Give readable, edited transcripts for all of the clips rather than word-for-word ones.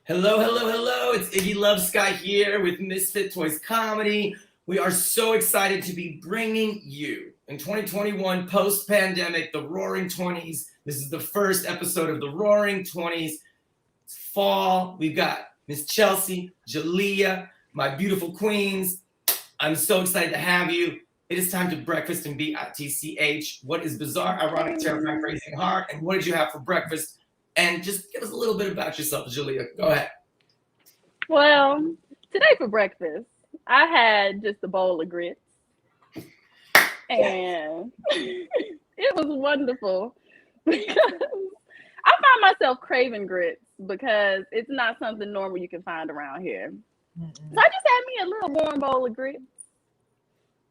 Hello, hello, hello. It's Iggy Love Sky here with Misfit Toys Comedy. We are so excited to be bringing you in 2021 post-pandemic, the Roaring 20s. This is the first episode of the Roaring 20s. It's fall. We've got Miss Chelsie, Jaleah, my beautiful queens. I'm so excited to have you. It is time to breakfast and BITCH. What is bizarre, ironic, terrifying, crazy, and hard? And what did you have for breakfast? And just give us a little bit about yourself, Jaleah. Go ahead. Well, today for breakfast, I had just a bowl of grits. And it was wonderful because I find myself craving grits because it's not something normal you can find around here. So I just had me a little warm bowl of grits.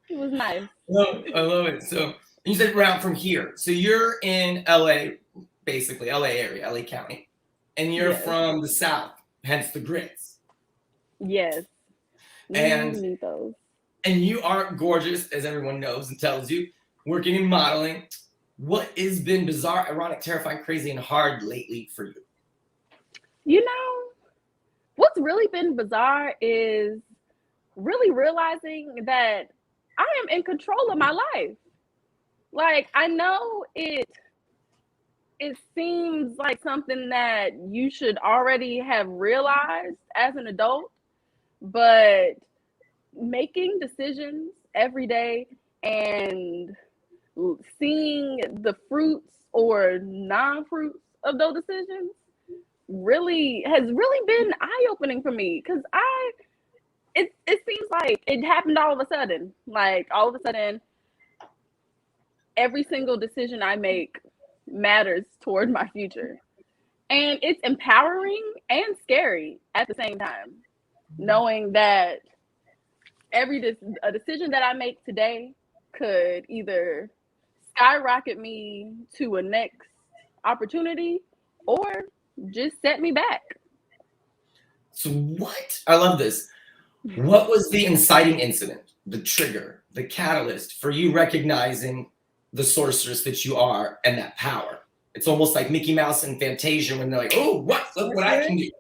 It was nice. I love it. So you said around from here. So you're in LA, basically, LA area, LA County. And you're from the South, hence the grits. Yes. And need those. And you are gorgeous, as everyone knows and tells you, working in modeling. What has been bizarre, ironic, terrifying, crazy, and hard lately for you? You know, what's really been bizarre is really realizing that I am in control of my life. Like, I know it seems like something that you should already have realized as an adult, but making decisions every day and seeing the fruits or non-fruits of those decisions has really been eye-opening for me, because it seems like it happened all of a sudden. Like, all of a sudden, every single decision I make matters toward my future. And it's empowering and scary at the same time, knowing that a decision that I make today could either skyrocket me to a next opportunity or just set me back. So what? I love this. What was the inciting incident, the trigger, the catalyst for you recognizing the sorceress that you are and that power? It's almost like Mickey Mouse and Fantasia when they're like, oh, what? Look what I can do.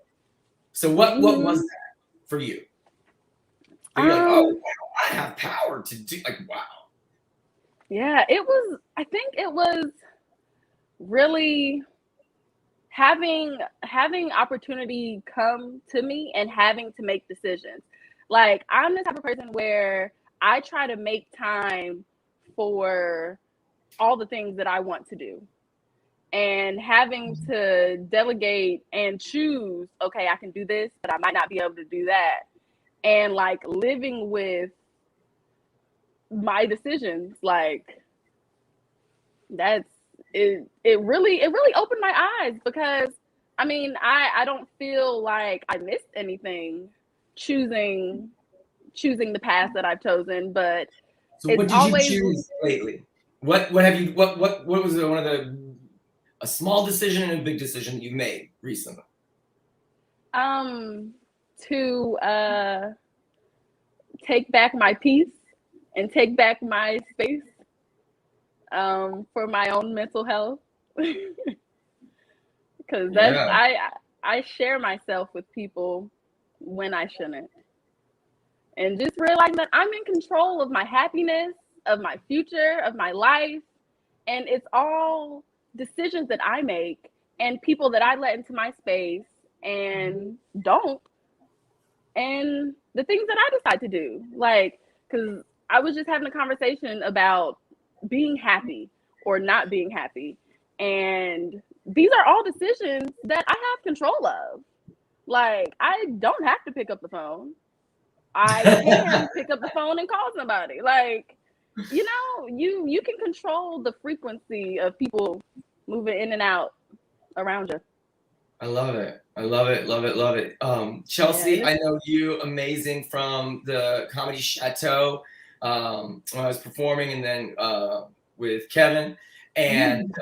So what was that for you? You're like, oh, wow, I have power to do, like, wow. Yeah, I think it was really having opportunity come to me and having to make decisions. Like, I'm the type of person where I try to make time for all the things that I want to do. And having to delegate and choose, okay, I can do this, but I might not be able to do that. And like living with my decisions, like that's it. It really opened my eyes, because I mean, I don't feel like I missed anything choosing the path that I've chosen, but so what did you choose lately? What have you what was one of a small decision and a big decision that you made recently? To take back my peace and take back my space for my own mental health. Because I share myself with people when I shouldn't. And just realizing that I'm in control of my happiness, of my future, of my life. And it's all decisions that I make and people that I let into my space and don't. And the things that I decide to do. Like, because I was just having a conversation about being happy or not being happy. And these are all decisions that I have control of. Like, I don't have to pick up the phone. I can pick up the phone and call somebody. Like, you know, you can control the frequency of people moving in and out around you. I love it. I love it. Love it. Love it. Chelsie, I know you amazing from the Comedy Chateau when I was performing, and then with Kevin. And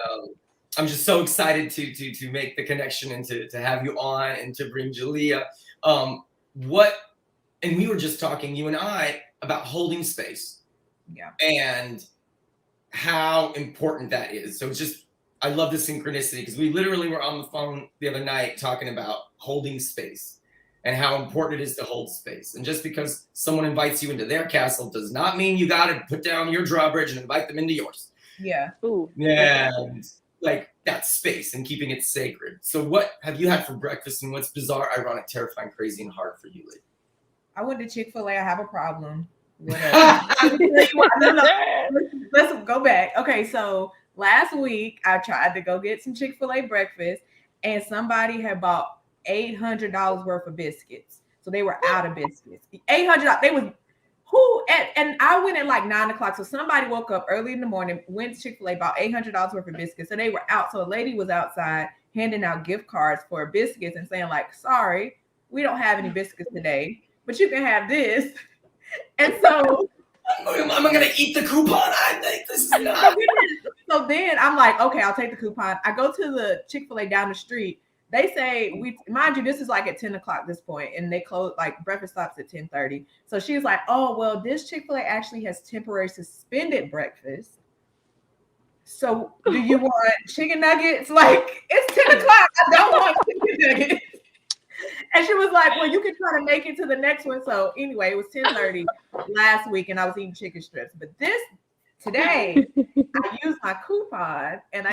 I'm just so excited to make the connection and to have you on and to bring Jaleah. And we were just talking, you and I, about holding space. Yeah. And how important that is. So it's just I love the synchronicity because we literally were on the phone the other night talking about holding space and how important it is to hold space. And just because someone invites you into their castle does not mean you got to put down your drawbridge and invite them into yours. Yeah. Ooh. Yeah. And like that space and keeping it sacred. So what have you had for breakfast and what's bizarre, ironic, terrifying, crazy, and hard for you lately? I went to Chick-fil-A. I have a problem. Whatever. Let's go back. Okay, so last week I tried to go get some Chick-fil-A breakfast, and somebody had bought $800 worth of biscuits. So they were out of biscuits. $800. They was and I went at like 9 o'clock. So somebody woke up early in the morning, went to Chick-fil-A, bought $800 worth of biscuits. So they were out. So a lady was outside handing out gift cards for biscuits and saying like, sorry, we don't have any biscuits today, but you can have this. And so I'm going to eat the coupon. I think this is not. So then I'm like, okay, I'll take the coupon. I go to the Chick-fil-A down the street. They say, mind you, this is like at 10 o'clock this point, and they close, like breakfast stops at 10:30. So she was like, oh, well, this Chick-fil-A actually has temporary suspended breakfast. So do you want chicken nuggets? Like, it's 10 o'clock. I don't want chicken nuggets. And she was like, well, you can try to make it to the next one. So anyway, it was 10:30 last week, and I was eating chicken strips. But today, I used my coupon, and I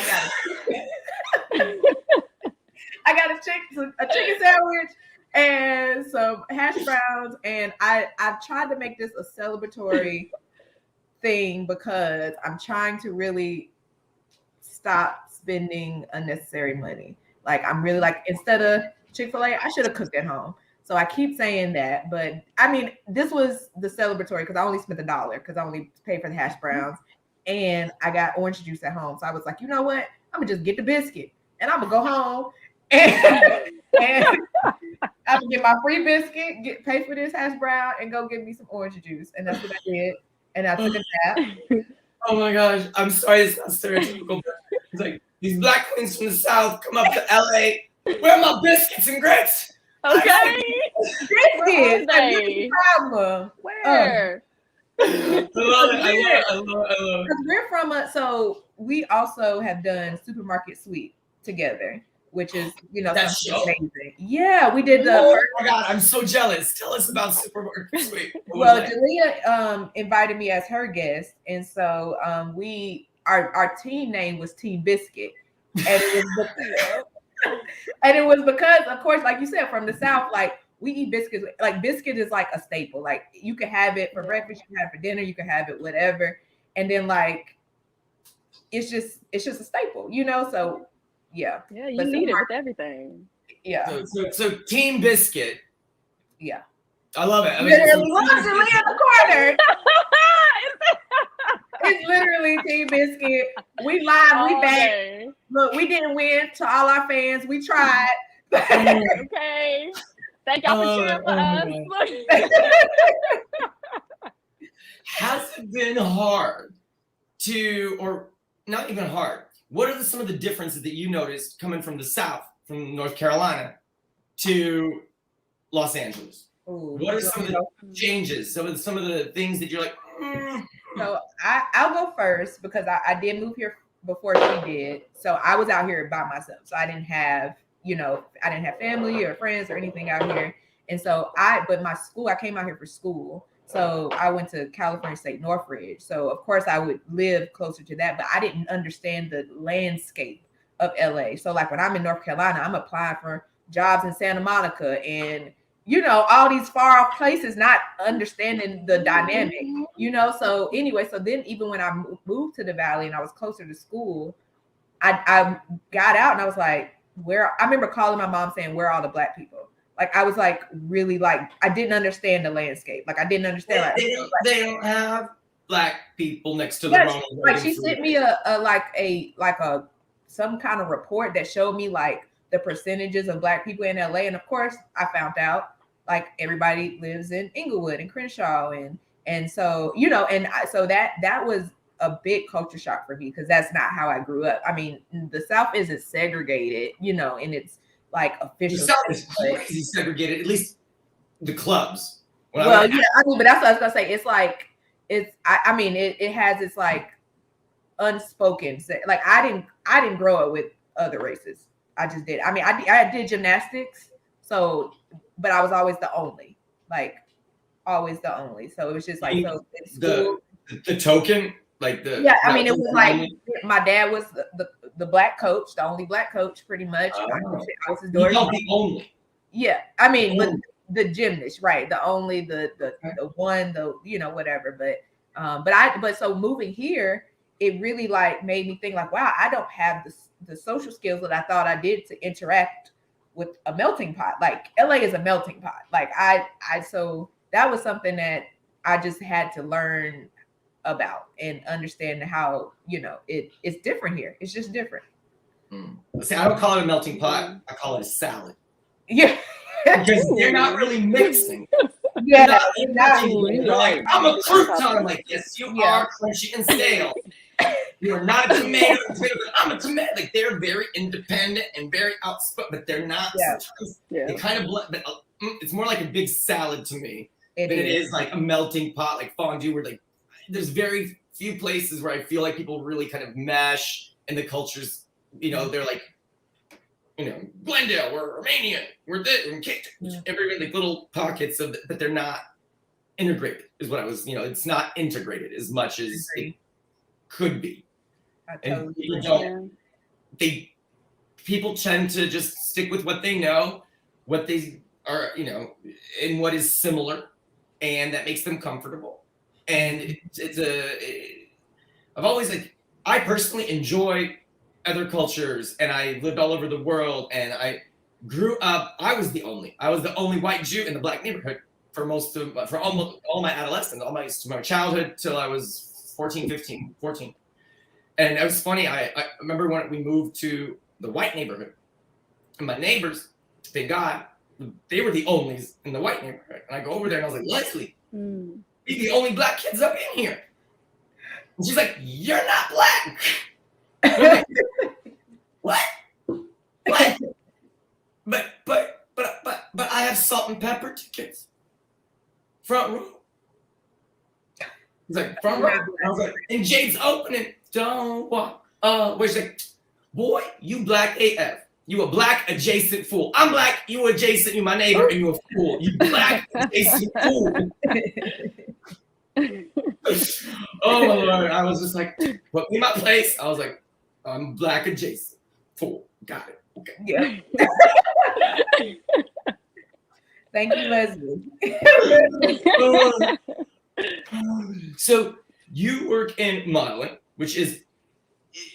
got a chicken sandwich and some hash browns. And I've tried to make this a celebratory thing because I'm trying to really stop spending unnecessary money. Like, I'm really like, instead of Chick-fil-A, I should have cooked at home. So I keep saying that, but I mean, this was the celebratory because I only spent $1 because I only paid for the hash browns and I got orange juice at home. So I was like, you know what? I'm gonna just get the biscuit and I'm gonna go home and I'm gonna get my free biscuit, pay for this hash brown, and go get me some orange juice. And that's what I did. And I took a nap. Oh my gosh, I'm sorry, it's not stereotypical. It's like these black queens from the South come up to LA. Where are my biscuits and grits? Okay. Biscuits. That's problem. Where? I love it. We're from so we also have done Supermarket Sweep together, which is, that show. Amazing. Yeah, we did the. Oh my God, I'm so jealous. Tell us about Supermarket Sweep. Well, Jaleah invited me as her guest, and so our team name was Team Biscuit, and it was because, of course, like you said, from the South, like we eat biscuits. Like biscuit is like a staple. Like you can have it for breakfast, you can have it for dinner, you can have it whatever, and then like it's just a staple, So yeah, you need it with everything. Yeah. So Team Biscuit. Yeah. I love it. Literally, look, Jaleah in the corner. It's literally Team Biscuit. We live, we back. Day. Look, we didn't win. To all our fans, we tried. Okay. Thank y'all for cheering for us. Has it been hard or not even hard? What are some of the differences that you noticed coming from the South, from North Carolina to Los Angeles? Ooh, what are some of the changes? Some of the things that you're like, So I'll go first because I did move here before she did. So I was out here by myself. So I didn't have, I didn't have family or friends or anything out here. And so but my school, I came out here for school. So I went to California State Northridge. So of course I would live closer to that, but I didn't understand the landscape of LA. So like when I'm in North Carolina, I'm applying for jobs in Santa Monica and all these far off places, not understanding the dynamic, So anyway, so then even when I moved to the Valley and I was closer to school, I got out and I was like, I remember calling my mom saying, where are all the Black people? Like, I was like, really like, I didn't understand the landscape. Like, I didn't understand. They don't have Black people next to the Ronald Reagan. Like, she sent me some kind of report that showed me like the percentages of Black people in LA. And of course, I found out like everybody lives in Inglewood and Crenshaw. And so, so that was a big culture shock for me because that's not how I grew up. I mean, the South isn't segregated, and it's like official. The South is crazy segregated, at least the clubs. But that's what I was gonna say. It's like, it has its like unspoken. Like I didn't grow up with other races. I just did. I mean, I did gymnastics, so but I was always the only, like always the only. So it was just like so in school. The token, like the yeah. I mean, it was like my dad was the black coach, the only black coach, pretty much. I was his daughter. The only. Yeah, I mean, but the gymnast, right? The only the one, whatever. But so moving here, it really like made me think like, wow, I don't have the social skills that I thought I did to interact with a melting pot. Like LA is a melting pot. Like so that was something that I just had to learn about and understand how, it's different here. It's just different. See, I don't call it a melting pot. I call it a salad. Yeah. Because they're not really mixing. Yeah. Like, I'm a crouton. I'm like, yes, you are crunchy and stale. You are not a tomato. I'm a tomato. Like, they're very independent and very outspoken, but they're not. They kind of blend. It's more like a big salad to me than it is like a melting pot, like fondue, where like there's very few places where I feel like people really kind of mesh and the cultures, they're like, Glendale, we're Romanian, we're this, and every like little pockets of, but they're not integrated. Is what I was, it's not integrated as much as it could be. And people tend to just stick with what they know, what they are, and what is similar, and that makes them comfortable. And I've always I personally enjoy other cultures, and I lived all over the world, and I grew up. I was the only white Jew in the black neighborhood for almost all my adolescence, my childhood till I was 14. And it was funny. I remember when we moved to the white neighborhood, and my neighbors, thank God, they were the onlys in the white neighborhood. And I go over there and I was like, Leslie, you're the only black kids up in here. And she's like, you're not black. Like, what? But I have salt and pepper tickets. Front row. He's like, front row. I was like, and Jade's opening. Don't walk. Where's like, boy, you black AF. You a black adjacent fool. I'm black, you adjacent, you my neighbor, and you a fool. You black adjacent fool. Oh my Lord. I was just like, put me in my place. I was like, I'm black adjacent. Fool. Got it. Okay. Yeah. Thank you, Leslie. So you work in modeling, which is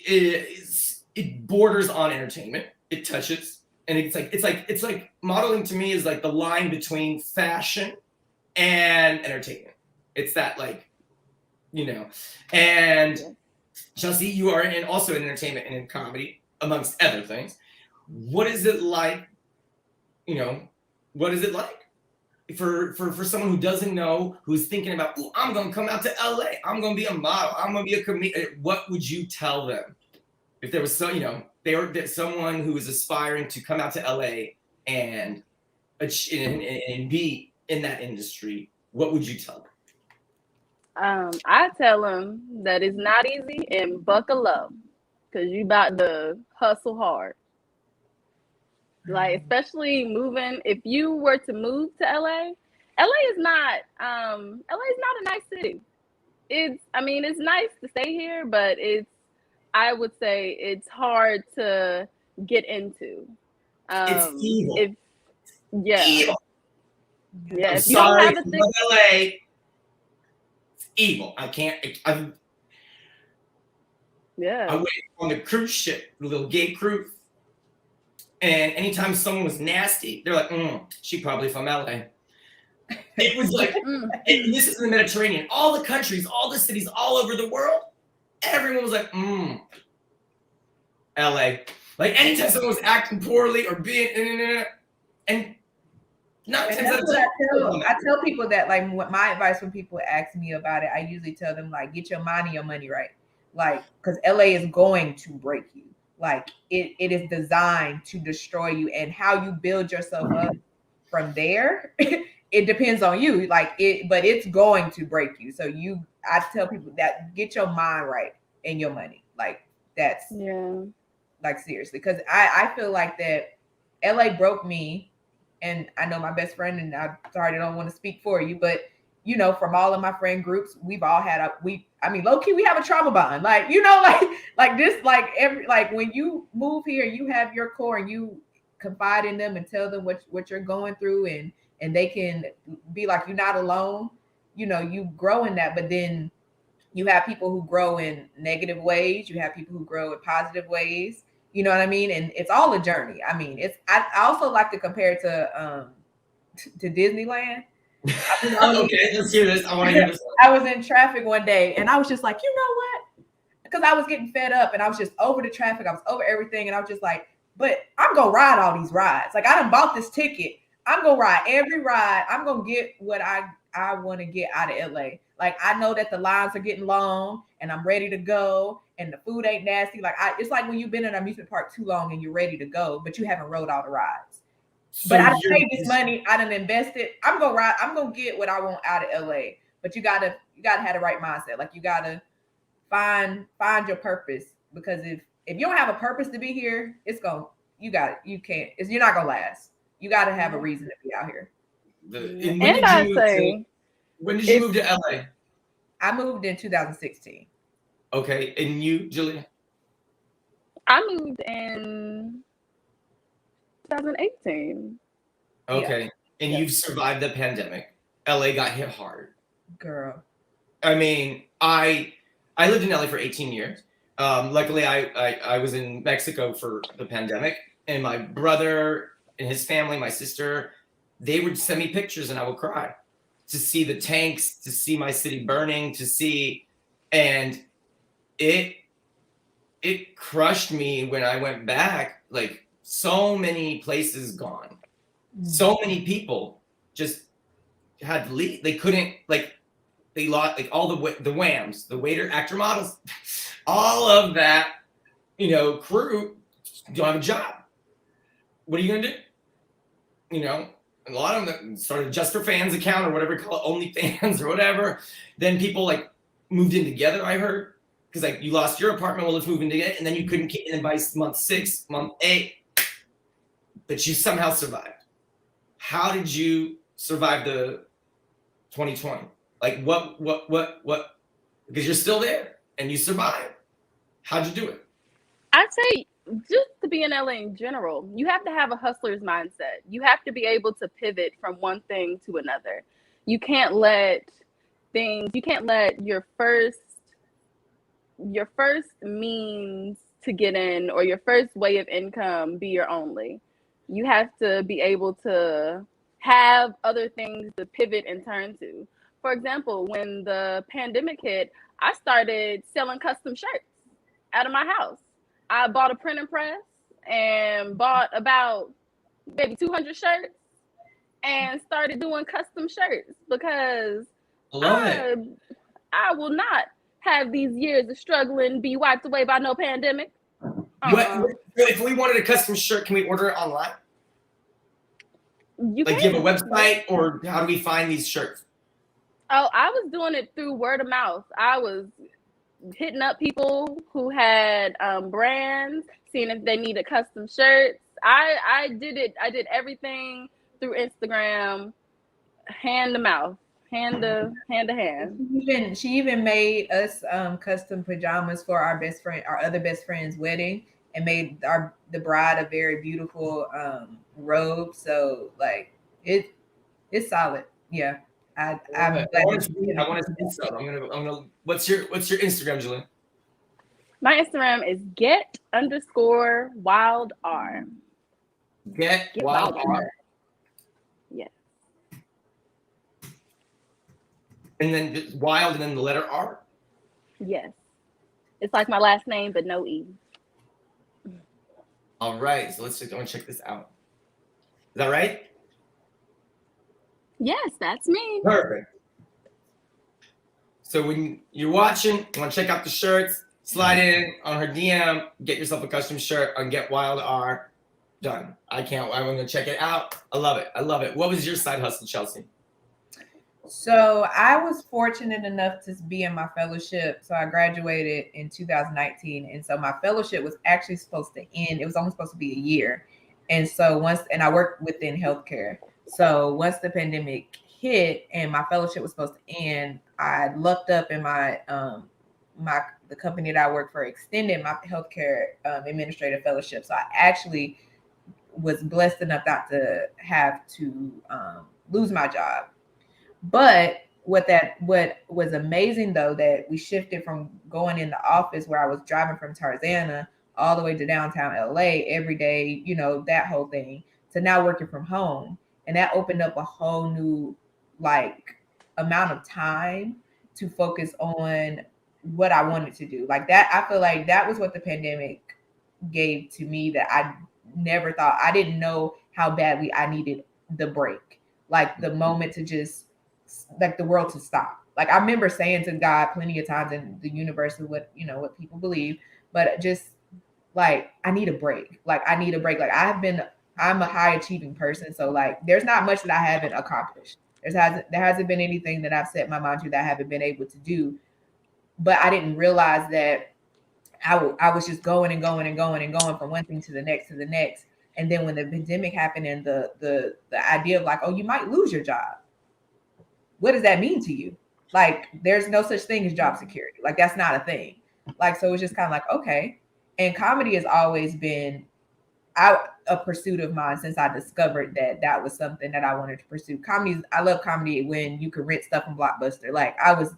it borders on entertainment. It touches, and it's like modeling to me is like the line between fashion and entertainment. It's that and Chelsie, you are also in entertainment and in comedy, amongst other things. What is it like? What is it like for someone who doesn't know, who's thinking about, oh, I'm gonna come out to LA, I'm gonna be a model, I'm gonna be a comedian? What would you tell them if there was someone who was aspiring to come out to LA and be in that industry? What would you tell them? I tell them that it's not easy and buckle up, because you about to hustle hard. Like, especially moving, if you were to move to LA is not a nice city. It's nice to stay here, but I would say it's hard to get into. It's evil. Evil. I'm sorry, if you love LA, it's evil. I went on the cruise ship, the little gay cruise. And anytime someone was nasty, they're like, she probably from LA. It was like, and this is in the Mediterranean. All the countries, all the cities, all over the world, everyone was like, LA. Like, anytime someone was acting poorly or being, and not I tell people that, like, what my advice when people ask me about it, I usually tell them, like, get your mind and your money right. Like, because LA is going to break you. Like, it is designed to destroy you, and how you build yourself up from there, it depends on you. Like, but it's going to break you. So I tell people that get your mind right. and your money. Like that's Yeah. like seriously, because I feel like that LA broke me, and I know my best friend, and I'm sorry I don't want to speak for you, but you know, from all of my friend groups, we've all had low key, we have a trauma bond. Like, you know, like this, like when you move here, you have your core and you confide in them and tell them what you're going through, and they can be like, you're not alone. You know, you grow in that, but then you have people who grow in negative ways. You have people who grow in positive ways. You know what I mean? And it's all a journey. I mean, I also like to compare it to Disneyland. Okay, let's hear this. I want to hear this. I was in traffic one day and I was just like, you know what? Because I was getting fed up and I was just over the traffic. I was over everything. And I was just like, but I'm going to ride all these rides. Like, I done bought this ticket. I'm going to ride every ride. I'm going to get what I want to get out of LA. Like, I know that the lines are getting long and I'm ready to go and the food ain't nasty. Like, it's like when you've been in an amusement park too long and you're ready to go, but you haven't rode all the rides. So but I done paid this money. I done invested. I'm gonna ride. I'm gonna get what I want out of LA. But you gotta have the right mindset. Like, you gotta find your purpose, because if you don't have a purpose to be here, you're not gonna last. You gotta have a reason to be out here. When did you move to LA? I moved in 2016. Okay, and you, Jaleah? I moved in 2018. Okay, and you've survived the pandemic. LA got hit hard. Girl. I mean, I lived in LA for 18 years. Luckily, I was in Mexico for the pandemic, and my brother and his family, my sister, they would send me pictures, and I would cry to see the tanks, to see my city burning, and it crushed me when I went back. Like, so many places gone, so many people just had to leave. They couldn't, like, they lost, like, all the whams, the waiter, actor, models, all of that, you know, crew don't have a job. What are you gonna do? You know, a lot of them started Just for Fans account or whatever you call it, OnlyFans or whatever. Then people like moved in together, I heard, because like, you lost your apartment, well, let's move in together, and then you couldn't get in by month 6, month 8, but you somehow survived. How did you survive the 2020? Like, what? Because you're still there and you survived. How'd you do it? I'd say, just to be in LA in general, you have to have a hustler's mindset. You have to be able to pivot from one thing to another. You can't let your first means to get in, or your first way of income, be your only. You have to be able to have other things to pivot and turn to. For example, when the pandemic hit, I started selling custom shirts out of my house. I bought a printing press and bought about maybe 200 shirts and started doing custom shirts, because I will not have these years of struggling be wiped away by no pandemic. If we wanted a custom shirt, can we order it online? Do you have a website, or how do we find these shirts? Oh, I was doing it through word of mouth. I was hitting up people who had brands, seeing if they needed custom shirts. I did it. I did everything through Instagram, hand to mouth, hand to hand. She even made us custom pajamas for our other best friend's wedding, and made the bride a very beautiful robe. So like, it's solid. Yeah. I'm glad. I want to see some. I'm gonna. What's your Instagram, Jaleah? My Instagram is get_wild R. Get wild R. Yes. And then just wild, and then the letter R. Yes. It's like my last name, but no E. All right, so let's go and check this out. Is that right? Yes, that's me. Perfect. So when you're watching, you want to check out the shirts, slide in on her DM, get yourself a custom shirt on Get Wild R. Done. I'm going to check it out. I love it. What was your side hustle, Chelsie? So I was fortunate enough to be in my fellowship. So I graduated in 2019. And so my fellowship was actually supposed to end. It was only supposed to be a year. And so and I worked within healthcare. So once the pandemic hit and my fellowship was supposed to end, I lucked up in the company that I work for extended my healthcare administrative fellowship. So I actually was blessed enough not to have to lose my job. But what was amazing though, that we shifted from going in the office where I was driving from Tarzana all the way to downtown LA every day, that whole thing, to now working from home. And that opened up a whole new like amount of time to focus on what I wanted to do. Like that, I feel like that was what the pandemic gave to me, that I never thought. I didn't know how badly I needed the break, like the moment to just like the world to stop. Like I remember saying to God plenty of times in the universe, of what people believe, but just like I need a break. Like I need a break. Like I'm a high achieving person, so like there's not much that I haven't accomplished. There hasn't been anything that I've set my mind to that I haven't been able to do. But I didn't realize that I was just going and going and going and going from one thing to the next to the next. And then when the pandemic happened and the idea of like, oh, you might lose your job. What does that mean to you? Like, there's no such thing as job security. Like, that's not a thing. Like, so it's just kind of like, okay. And comedy has always been a pursuit of mine since I discovered that was something that I wanted to pursue. I love comedy when you can rent stuff from Blockbuster. Like, I was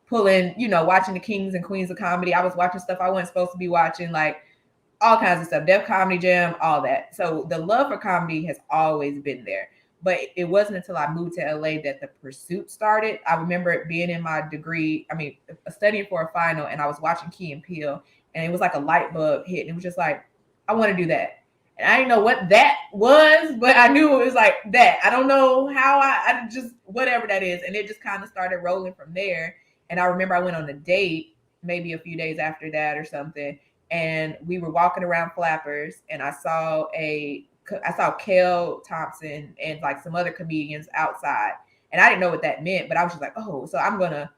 pulling, watching the kings and queens of comedy. I was watching stuff I wasn't supposed to be watching, like all kinds of stuff, Def Comedy Jam, all that. So the love for comedy has always been there. But it wasn't until I moved to LA that the pursuit started. I remember it being in my degree, studying for a final, and I was watching Key and Peele, and it was like a light bulb hit. And it was just like, I want to do that. And I didn't know what that was, but I knew it was like that. I don't know how I just, whatever that is. And it just kind of started rolling from there. And I remember I went on a date maybe a few days after that or something. And we were walking around Flappers, and I saw Kel Thompson and like some other comedians outside. And I didn't know what that meant, but I was just like, oh, so I'm going to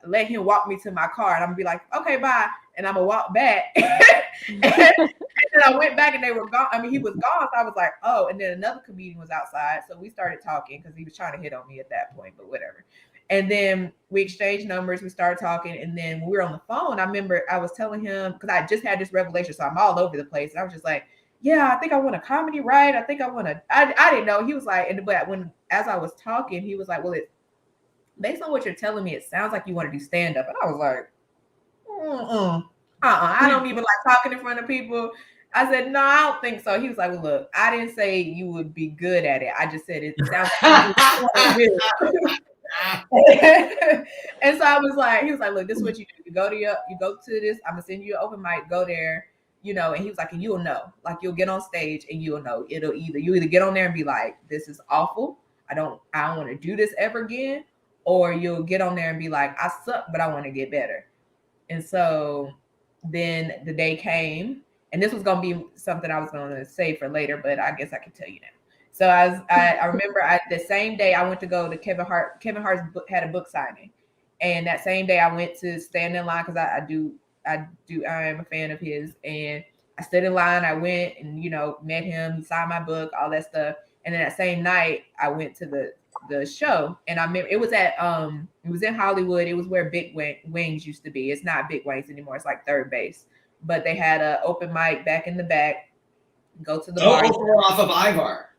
let him walk me to my car, and I'm going to be like, okay, bye. And I'm going to walk back. and then I went back and they were gone. He was gone. So I was like, oh, and then another comedian was outside. So we started talking because he was trying to hit on me at that point, but whatever. And then we exchanged numbers. We started talking. And then when we were on the phone, I remember I was telling him, because I just had this revelation. So I'm all over the place. And I was just like, yeah, I think I want a comedy, right? I think I want to, I didn't know. He was like, but as I was talking, he was like, well, based on what you're telling me, it sounds like you want to do stand-up. And I was like, I don't even like talking in front of people. I said, no, I don't think so. He was like, well, look, I didn't say you would be good at it. I just said it sounds like you And so I was like, he was like, look, this is what you do. You go to this, I'm gonna send you an open mic, go there, and he was like, and you'll know, like you'll get on stage and you'll know. You either get on there and be like, this is awful. I don't want to do this ever again. Or you'll get on there and be like, I suck, but I want to get better. And so then the day came, and this was going to be something I was going to say for later, but I guess I can tell you now. So I remember the same day I went to go to Kevin Hart. Kevin Hart had a book signing. And that same day I went to stand in line because I am a fan of his. And I stood in line. I went and, met him, he signed my book, all that stuff. And then that same night I went to the show, and I remember it was in Hollywood. It was where Big Wings used to be. It's not Big Wings anymore. It's like Third Base, but they had an open mic back in the back. Go to the bar. Off of Ivar.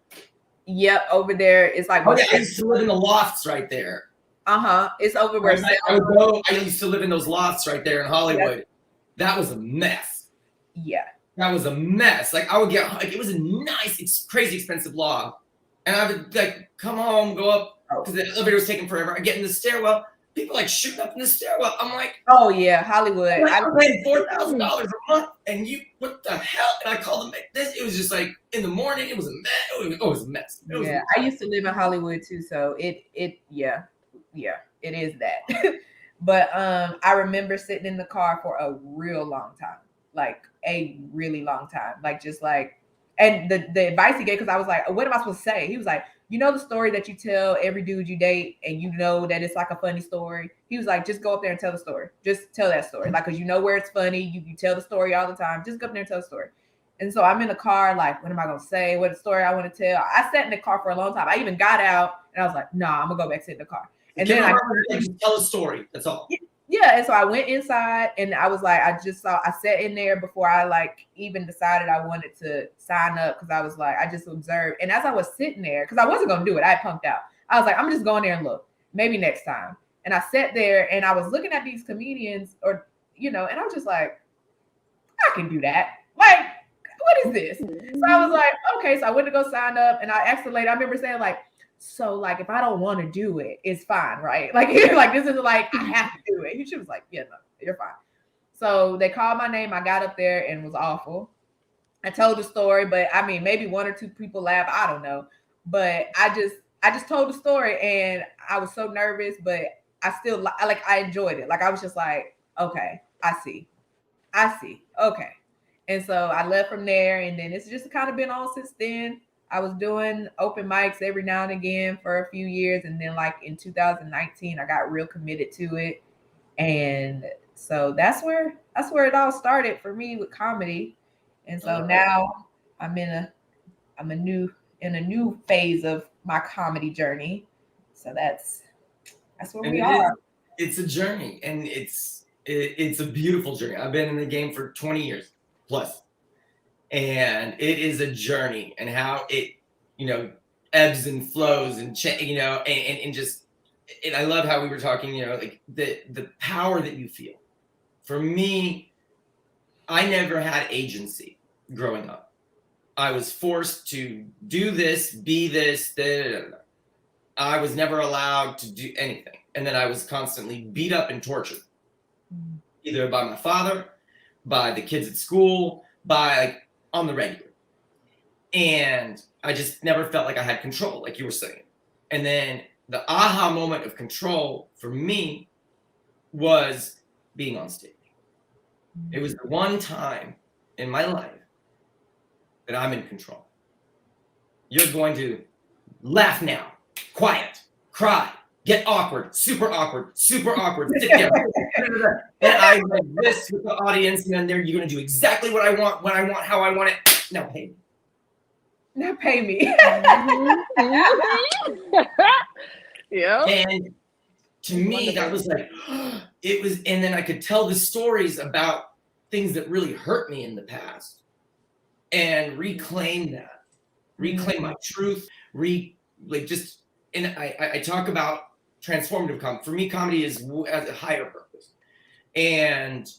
Yep, over there. It's like, I used to live in the lofts right there. It's over where I used to live in those lofts right there in Hollywood. Yep. That was a mess. Yeah. That was a mess. Like I would get, like it was a nice, crazy expensive loft. And I would like come home, go up because the elevator was taking forever. I get in the stairwell. People like shooting up in the stairwell. I'm like, oh yeah, Hollywood. I'm paying $4,000 a month, and you, what the hell? And I called them this. It was just like in the morning. It was a mess. It was a mess. I used to live in Hollywood too, so it is that. But I remember sitting in the car for a real long time, like a really long time, like just like And the advice he gave, because I was like, what am I supposed to say? He was like, you know the story that you tell every dude you date, and you know that it's like a funny story. He was like, just go up there and tell the story. Just tell that story. Like, because you know where it's funny. You tell the story all the time. Just go up there and tell the story. And so I'm in the car, like, what am I going to say? What story I want to tell? I sat in the car for a long time. I even got out, and I was like, nah, I'm going to go back sit in the car. And then I just tell a story. That's all. Yeah, and so I went inside, and I was like, I sat in there before I like even decided I wanted to sign up, because I was like, I just observed. And as I was sitting there, because I wasn't gonna do it, I punked out. I was like, I'm just going there and look, maybe next time. And I sat there and I was looking at these comedians, or and I was just like, I can do that. Like, what is this? So I was like, okay. So I went to go sign up, and I asked the lady. I remember saying like, so like, if I don't want to do it, it's fine, right? Like, like this is like, I have to do it. And she was like, yeah, no, you're fine. So they called my name. I got up there and was awful. I told the story, but I mean, maybe one or two people laughed. I don't know. But I just told the story, and I was so nervous, but I enjoyed it. Like, I was just like, okay, I see. Okay. And so I left from there, and then it's just kind of been on since then. I was doing open mics every now and again for a few years. And then like in 2019, I got real committed to it. And so that's where it all started for me with comedy. And so now I'm in a new phase of my comedy journey. So that's where we are. It's a journey, and it's a beautiful journey. I've been in the game for 20 years plus. And it is a journey, and how it, ebbs and flows and and just, and I love how we were talking, like the power that you feel. For me, I never had agency growing up. I was forced to do this, be this, I was never allowed to do anything. And then I was constantly beat up and tortured, either by my father, by the kids at school, by like on the regular. And I just never felt like I had control, like you were saying. And then the aha moment of control for me was being on stage. It was the one time in my life that I'm in control. You're going to laugh now, quiet, cry, get awkward, super awkward, sit down. And I like this with the audience, and then you're going to do exactly what I want, when I want, how I want it. Now pay me. Now pay me. Yeah. And to me, that was like, it was, and then I could tell the stories about things that really hurt me in the past and reclaim my truth, and I talk about transformative comedy. For me, comedy is as a higher purpose. And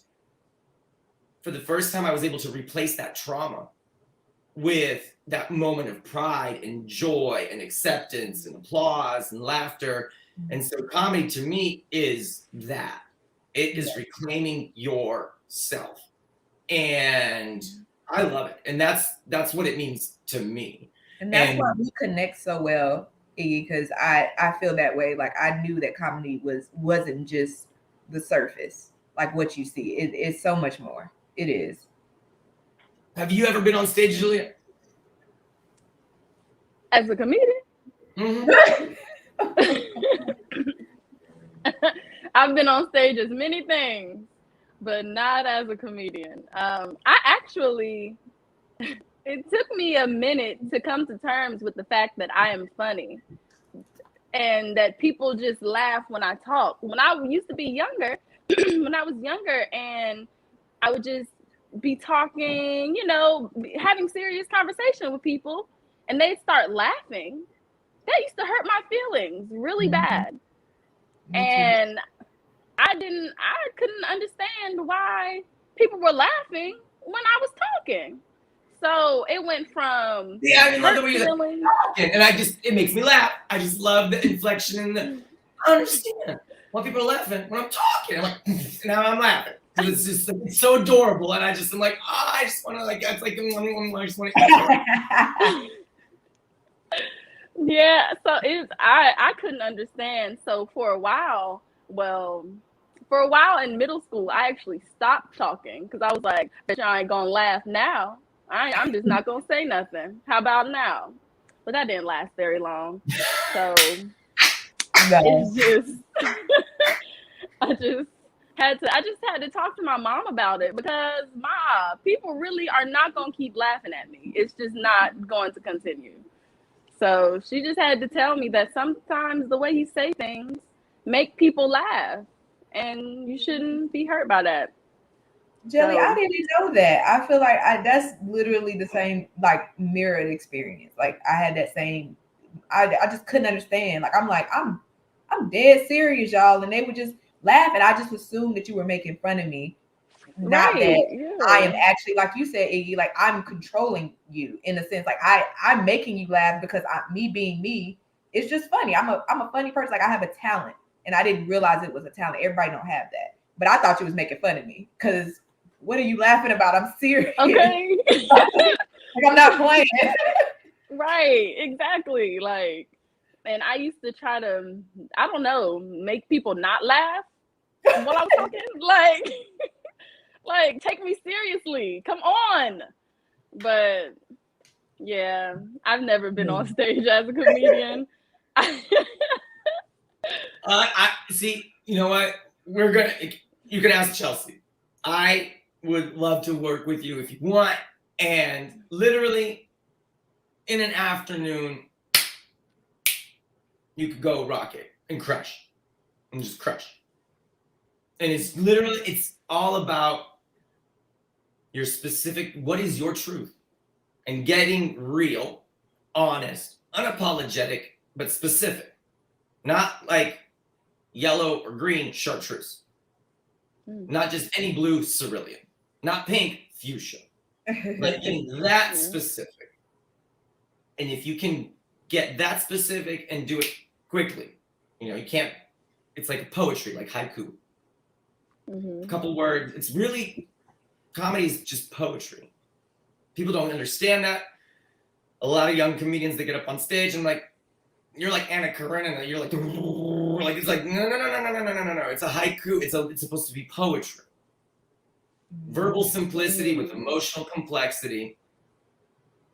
for the first time, I was able to replace that trauma with that moment of pride and joy and acceptance and applause and laughter. And so comedy to me is that. It is reclaiming yourself. And I love it. And that's what it means to me. And that's why we connect so well, Iggy, because I feel that way. Like, I knew that comedy wasn't just the surface, like what you see. It's so much more. It is. Have you ever been on stage, Jaleah? As a comedian? Mm-hmm. I've been on stage as many things, but not as a comedian. It took me a minute to come to terms with the fact that I am funny and that people just laugh when I talk. When I used to be younger, when I was younger, and I would just be talking, having serious conversation with people, and they'd start laughing. That used to hurt my feelings really bad. And I couldn't understand why people were laughing when I was talking. So it went from I love the way you're talking, and it makes me laugh. I just love the inflection and I understand why people are laughing when I'm talking. I'm like, now I'm laughing. It's just like, it's so adorable, and I'm like, I just want to it's like I just want to. Yeah, so I couldn't understand. So for a while in middle school, I actually stopped talking because I was like, I ain't gonna laugh now. I'm just not gonna say nothing. How about now? But that didn't last very long. So No. it's just I just had to talk to my mom about it because people really are not gonna keep laughing at me. It's just not going to continue. So she just had to tell me that sometimes the way you say things make people laugh, and you shouldn't be hurt by that. Jelly, I So didn't know that. I feel like that's literally the same, like, mirrored experience. Like, I had that same. I just couldn't understand. Like, I'm dead serious, y'all, and they would just laugh, and I just assumed that you were making fun of me, not that right, I am yeah, actually, like you said, Iggy. Like, I'm controlling you in a sense. Like, I'm making you laugh because me being me. It's just funny. I'm a funny person. Like, I have a talent, and I didn't realize it was a talent. Everybody don't have that, but I thought you was making fun of me because. What are you laughing about? I'm serious. okay. Like, I'm not playing. Right, exactly. Like, and I used to try to, I don't know, make people not laugh while I was talking. Like take me seriously. Come on. But yeah, I've never been on stage as a comedian. I see. You know what? You can ask Chelsie. I would love to work with you if you want. And literally, in an afternoon, you could go rock it and crush, and just crush. And it's all about your specific. What is your truth? And getting real, honest, unapologetic, but specific. Not like yellow or green chartreuse. Not just any blue cerulean. Not pink fuchsia. But getting that specific. And if you can get that specific and do it quickly, you can't, it's like poetry, like haiku. A couple words. It's really, comedy is just poetry. People don't understand that. A lot of young comedians, they get up on stage and like, you're like Anna Karenina. You're like it's like no. It's a haiku. It's supposed to be poetry. Verbal simplicity with emotional complexity,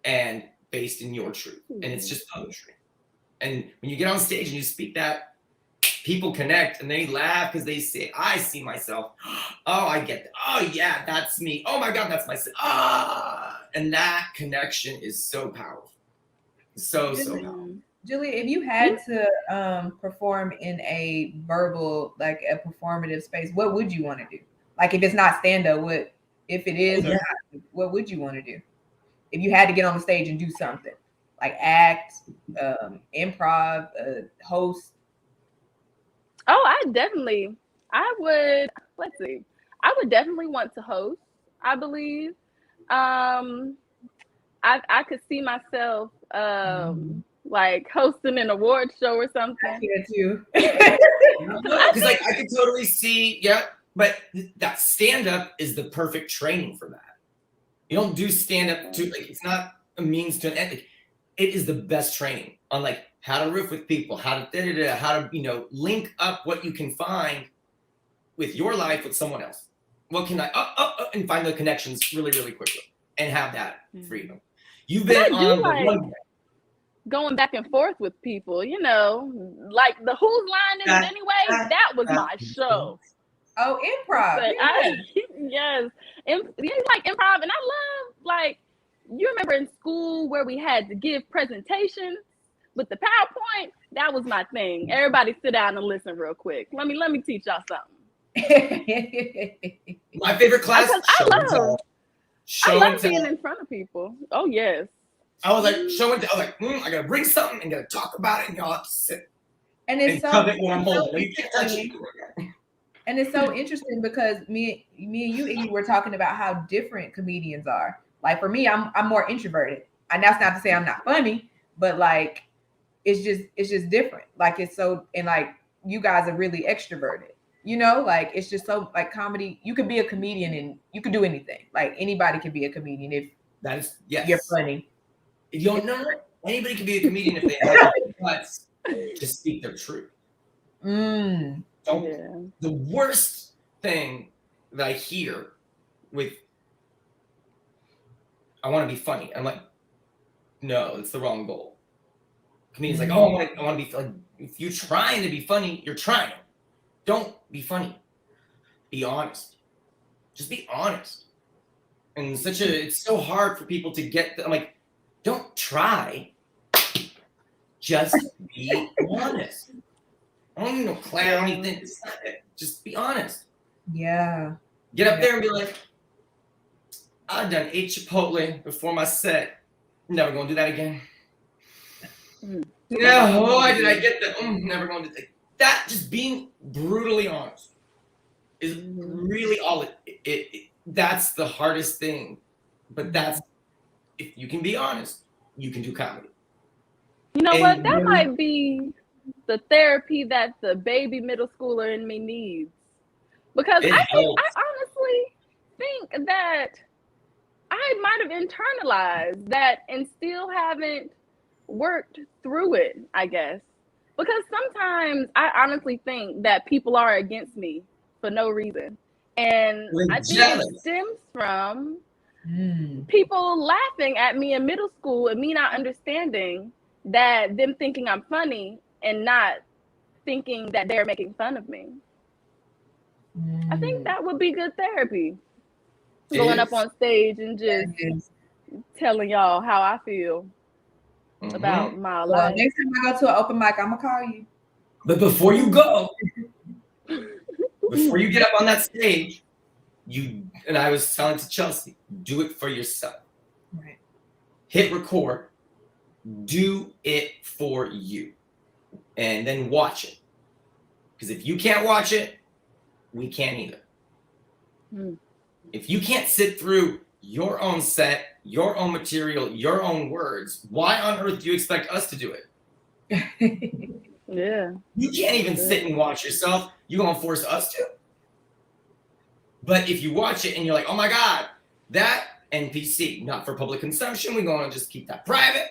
and based in your truth. And it's just poetry. And when you get on stage and you speak that, people connect and they laugh because they say, "I see myself. Oh, I get that. Oh yeah, that's me. Oh my God, that's myself." And that connection is so powerful. So powerful. Julia, if you had to perform in a verbal, like a performative space, what would you want to do? Like, if it's not stand up, if it is, or not, what would you want to do? If you had to get on the stage and do something, like act, improv, host. Oh, I would, let's see. I would definitely want to host, I believe. I could see myself like hosting an award show or something. I see that too. Because like I could totally see, but that stand up is the perfect training for that. You don't do stand up to like it's not a means to an end. Like, it is the best training on like how to riff with people, how to link up what you can find with your life with someone else. What can I and find the connections really, really quickly and have that freedom. You've been on the one going back and forth with people, like the Whose Line Is It Anyway? That was my show. Oh, improv. Yes. Like improv. And I love, like, you remember in school where we had to give presentations with the PowerPoint? That was my thing. Everybody sit down and listen real quick. Let me teach y'all something. My favorite class. I love being in front of people. Oh, yes. I was like, show and tell. I was like, I gotta bring something and gotta talk about it, and y'all have to sit. And it's so it when I'm holding. You can't touch it. And it's so interesting because me and you, Iggy, were talking about how different comedians are. Like, for me, I'm more introverted. And that's not to say I'm not funny, but like it's just different. Like, it's so, and like you guys are really extroverted. Like, it's just so, like, comedy, you could be a comedian and you could do anything. Like, anybody can be a comedian if that is, yes, you're funny. If you don't know, anybody can be a comedian if they have the guts to speak their truth. The worst thing that I hear with I want to be funny. I'm like, no, it's the wrong goal. Comedians like, oh, I want to be like, if you're trying to be funny, you're trying. Don't be funny. Be honest. Just be honest. And it's so hard for people to get. I'm like, don't try. Just be honest. I don't need no clowny thing. It's not it. Just be honest. Yeah. Get up there and be like, I done ate Chipotle before my set. Never gonna do that again. Yeah, boy, did I get that? Never gonna do that. That just being brutally honest is really all it. That's the hardest thing. But that's, if you can be honest, you can do comedy. You know what? That might be the therapy that the baby middle schooler in me needs. Because I honestly think that I might have internalized that and still haven't worked through it, I guess. Because sometimes I honestly think that people are against me for no reason. And I think it stems from people laughing at me in middle school and me not understanding that, them thinking I'm funny and not thinking that they're making fun of me. I think that would be good therapy. Going up on stage and just telling y'all how I feel about my life. Next time I go to an open mic, I'm gonna call you. But before you go, before you get up on that stage, and I was telling to Chelsie, do it for yourself. Right. Hit record. Do it for you. And then watch it. Because if you can't watch it, we can't either. If you can't sit through your own set, your own material, your own words, why on earth do you expect us to do it? Yeah. You can't even sit and watch yourself. You gonna force us to? But if you watch it and you're like, oh my God, that NPC, not for public consumption, we're gonna just keep that private.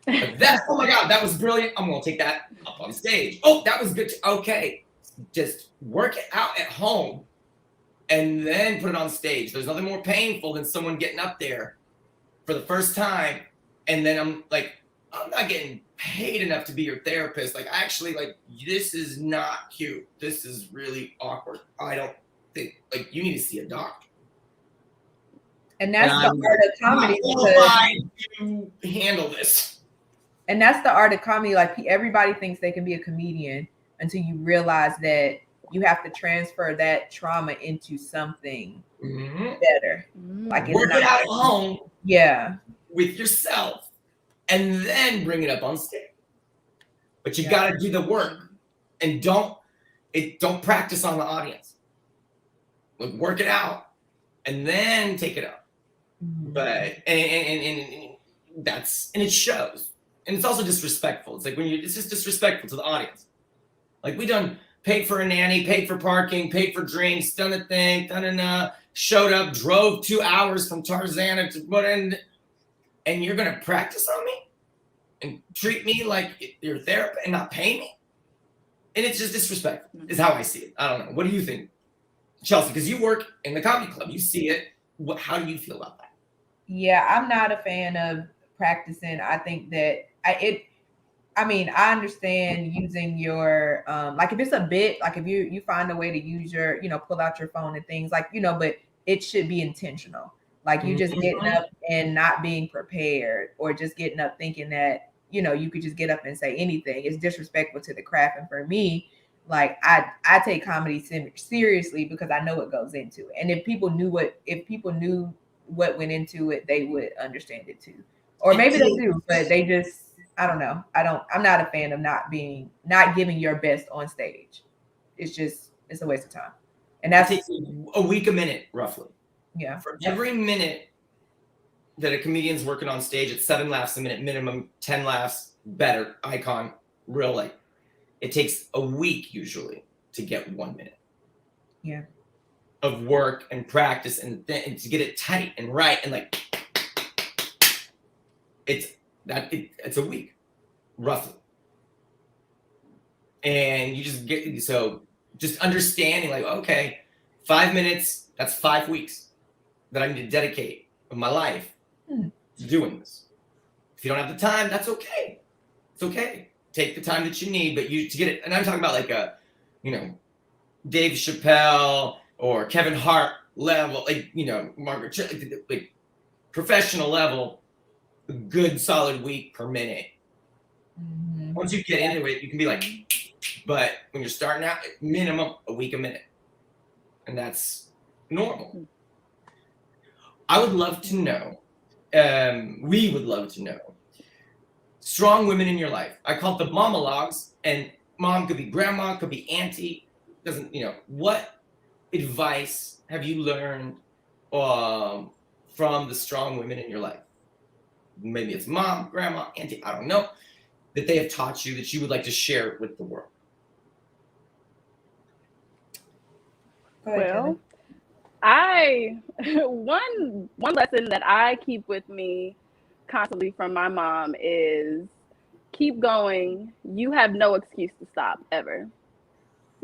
But that, oh my God, that was brilliant. I'm gonna take that up on stage. Oh, that was good. Okay. Just work it out at home and then put it on stage. There's nothing more painful than someone getting up there for the first time. And then I'm like, I'm not getting paid enough to be your therapist. Like, actually, like, this is not cute. This is really awkward. I don't think, like, you need to see a doctor. And that's the art of comedy. To handle this. And that's the art of comedy. Like, everybody thinks they can be a comedian until you realize that you have to transfer that trauma into something better. Like, work it out at home. Yeah. With yourself, and then bring it up on stage. But you got to do the work, and don't practice on the audience. Like, work it out, and then take it up. But and it shows, and it's also disrespectful. It's like it's just disrespectful to the audience. Like, we done paid for a nanny, paid for parking, paid for drinks, done a thing, showed up, drove 2 hours from Tarzana to put in. And you're going to practice on me and treat me like you're a therapist and not pay me? And it's just disrespectful, is how I see it. I don't know. What do you think, Chelsie? Because you work in the comedy club. You see it. How do you feel about that? Yeah, I'm not a fan of practicing. I think that I understand using your, like, if it's a bit, like if you find a way to use your, pull out your phone and things like, but it should be intentional. Like, you just getting up and not being prepared, or just getting up thinking that, you could just get up and say anything. It's disrespectful to the craft. And for me, like, I take comedy seriously because I know what goes into it. And if people knew what went into it, they would understand it too. Or maybe they do, but they just, I don't know. I'm not a fan of not giving your best on stage. It's a waste of time. And that's a week a minute, roughly. Yeah. For every minute that a comedian's working on stage, it's 7 laughs a minute, minimum 10 laughs, better, icon, real life. It takes a week usually to get 1 minute. Yeah. Of work and practice and to get it tight and right, and like it's a week, roughly. And you just understanding, like, okay, 5 minutes, that's 5 weeks that I need to dedicate of my life doing this. If you don't have the time, that's okay. It's okay. Take the time that you need, but to get it. And I'm talking about like a, Dave Chappelle or Kevin Hart level, like, Margaret, like professional level, a good solid week per minute. Mm-hmm. Once you get into it, you can be like, but when you're starting out, minimum a week a minute. And that's normal. I would love to know, we would love to know, strong women in your life. I call it the monologues, and mom could be grandma, could be auntie. Doesn't, what advice have you learned from the strong women in your life? Maybe it's mom, grandma, auntie, I don't know, that they have taught you that you would like to share with the world. Well, one lesson that I keep with me constantly from my mom is keep going. You have no excuse to stop ever.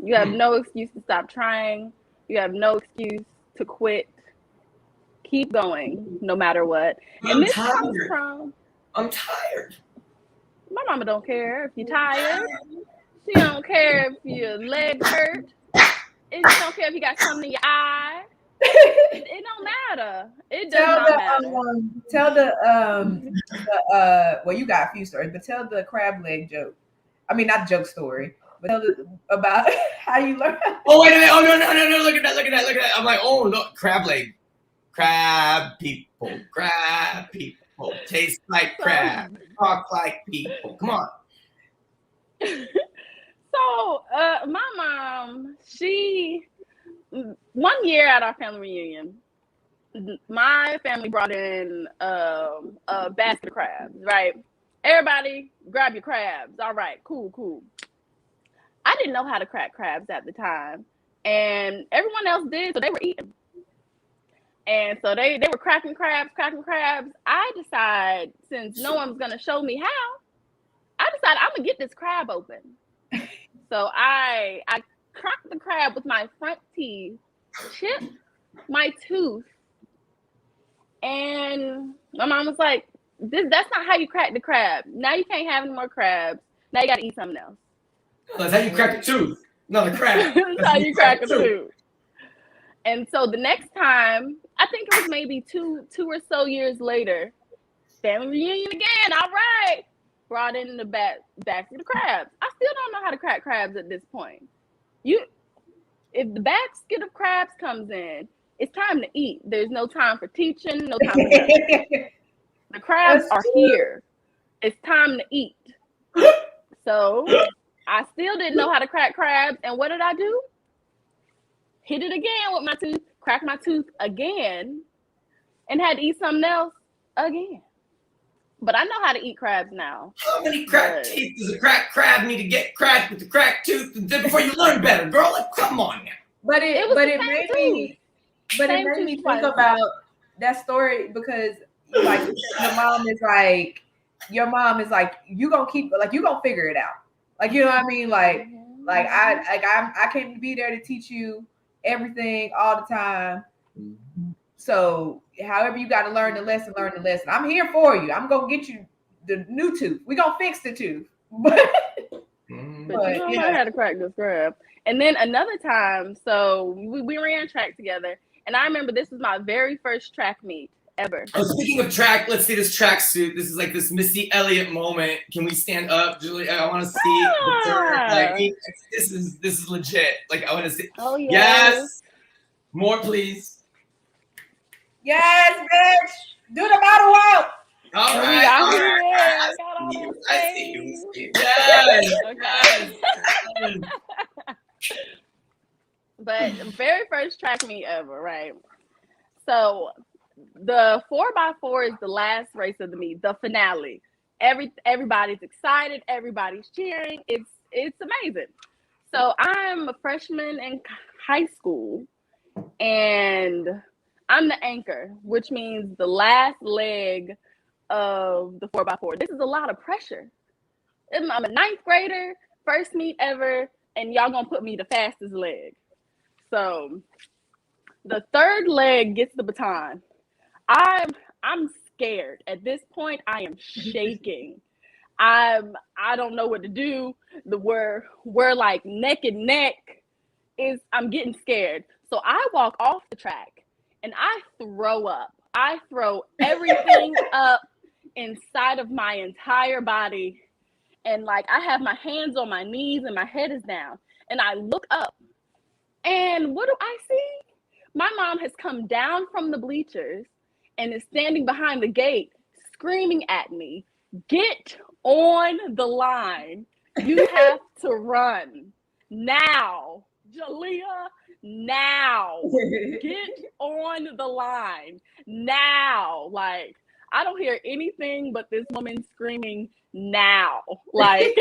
You have no excuse to stop trying. You have no excuse to quit. Keep going no matter what. I'm tired. I'm tired. My mama don't care if you're tired. She don't care if your legs hurt. She don't care if you got something in your eye. It don't matter. It does not matter. Tell well, you got a few stories, but tell the crab leg joke. I mean, not joke story, but tell about how you learn. Oh, wait a minute. Oh, no. Look at that. I'm like, oh, look, crab leg. Crab people. Taste like crab. Talk like people. Come on. So, my mom, one year at our family reunion, my family brought in a basket of crabs, right? Everybody grab your crabs. All right, cool. I didn't know how to crack crabs at the time, and everyone else did, so they were eating. And so they were cracking crabs. I decide, since no one's gonna show me how, I'm gonna get this crab open. So I cracked the crab with my front teeth, chipped my tooth, and my mom was like, that's not how you crack the crab. Now you can't have any more crabs. Now you gotta eat something else. That's how you crack a tooth. Not a crab. That's how you crack a tooth. And so the next time, I think it was maybe two or so years later, family reunion again. All right. Brought in the basket of crabs. I still don't know how to crack crabs at this point. If the basket of crabs comes in, it's time to eat. There's no time for teaching, no time for nothing. The crabs are here. It's time to eat. So I still didn't know how to crack crabs. And what did I do? Hit it again with my tooth, crack my tooth again, and had to eat something else again. But I know how to eat crabs now. How many cracked teeth does a cracked crab need to get cracked with the cracked tooth before you learn better, girl? Like, come on now. But it made me think about that story because, like, your mom is like, you gonna figure it out. Like, you know what I mean? Like I came to be there to teach you everything all the time. So however you got to learn the lesson. I'm here for you. I'm gonna get you the new tooth. We're gonna fix the tooth. But you don't know how to crack this crab. And then another time, so we ran track together, and I remember this was my very first track meet ever. Oh, speaking of track, let's see this track suit. This is like this Missy Elliott moment. Can we stand up, Julie? I want to see the turn. Like, this is legit. Like, I want to see. Oh yeah. Yes. More, please. Yes, bitch. Do the battle walk. All right. I see you. Yes. Okay. But very first track meet ever, right? So the 4x4 is the last race of the meet, the finale. Everybody's excited, everybody's cheering. It's amazing. So I'm a freshman in high school, and I'm the anchor, which means the last leg of the 4x4. This is a lot of pressure. I'm a 9th grader, first meet ever, and y'all gonna put me the fastest leg. So the third leg gets the baton. I'm scared. At this point, I am shaking. I don't know what to do. We're like neck and neck. I'm getting scared. So I walk off the track and I throw up. I throw everything up inside of my entire body. And like I have my hands on my knees and my head is down. And I look up and what do I see? My mom has come down from the bleachers and is standing behind the gate screaming at me, "Get on the line. You have to run now. Jaleah, now. Get on the line now." Like, I don't hear anything but this woman screaming now. Like,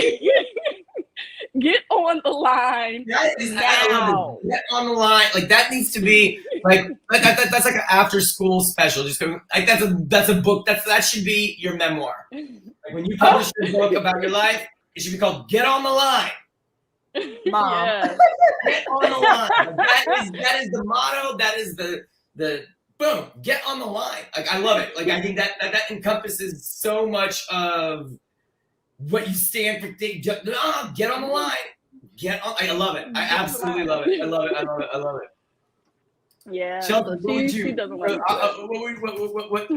get on the line now. Get on the line. Like, that needs to be like that's like an after school special. Just like that's a book. That should be your memoir. Like when you publish your book about your life, it should be called "Get on the Line." Mom. Yeah. Get on the line. Like, that is the motto. That is the boom. Get on the line. Like, I love it. Like, I think that encompasses so much of what you stand for. Get on the line. Get on. I love it. I absolutely love it. I love it. I love it. I love it. Yeah. Chelsie, So she doesn't want to what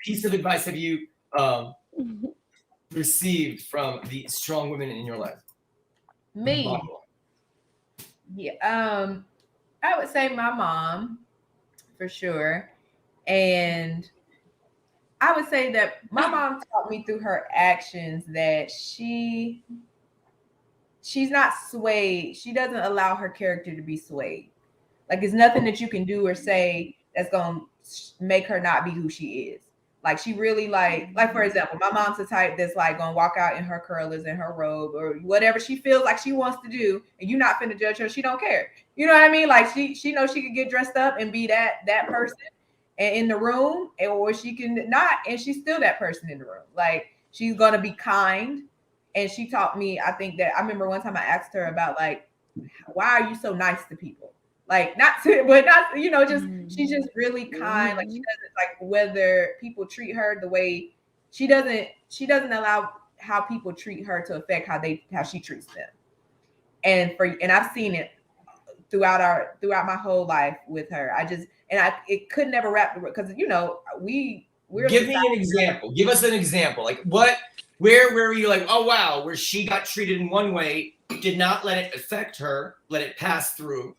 piece of advice have you received from the strong women in your life? Me. Yeah. I would say my mom for sure. And I would say that my mom taught me through her actions that she's not swayed. She doesn't allow her character to be swayed. Like, there's nothing that you can do or say that's going to make her not be who she is. Like, she really like for example, my mom's the type that's like going to walk out in her curlers and her robe or whatever she feels like she wants to do. And you're not finna judge her. She don't care. You know what I mean? Like, she knows she could get dressed up and be that person and in the room, or she can not, and she's still that person in the room. Like, she's going to be kind. And she taught me, I think that I remember one time I asked her about like, why are you so nice to people? Like, not to, but not, you know, just, she's just really kind. Like, she doesn't like whether people treat her the way she doesn't allow how people treat her to affect how she treats them. And I've seen it throughout my whole life with her. It could never wrap the, because, you know, we're give me an example. Give us an example. Like, where were you like, oh wow, where she got treated in one way, did not let it affect her, let it pass through,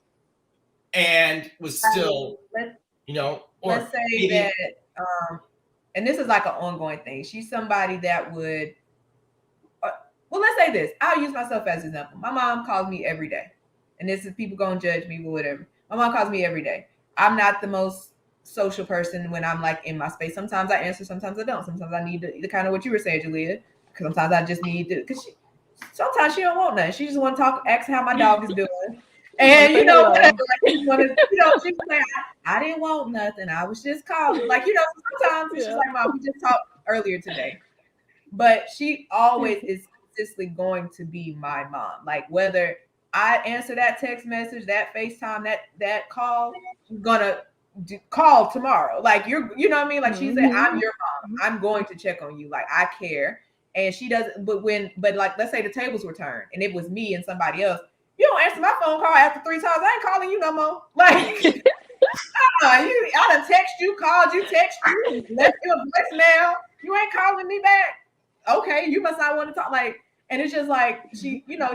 and was still, you know, or let's say that, and this is like an ongoing thing. She's somebody that would, well, let's say this. I'll use myself as an example. My mom calls me every day, and this is people gonna judge me or whatever. My mom calls me every day. I'm not the most social person when I'm like in my space. Sometimes I answer, sometimes I don't. Sometimes I need the kind of what you were saying, Jaleah. Because sometimes I just need to, because sometimes she don't want nothing. She just want to talk, ask how my dog is doing. And, you know, whatever. Like, she wanted, you know, she was like, I didn't want nothing. I was just calling. Like, you know, sometimes she's like, Mom, we just talked earlier today. But she always is consistently going to be my mom. Like, whether I answer that text message, that FaceTime, that call, she's gonna call tomorrow. Like, you know what I mean? Like, she said, I'm your mom. I'm going to check on you. Like, I care. And she doesn't, but like, let's say the tables were turned and it was me and somebody else. You don't answer my phone call after 3 times. I ain't calling you no more. Like, I done text you, called you, text you, left you a voicemail. You ain't calling me back. Okay, you must not want to talk. Like, and it's just like, she, you know,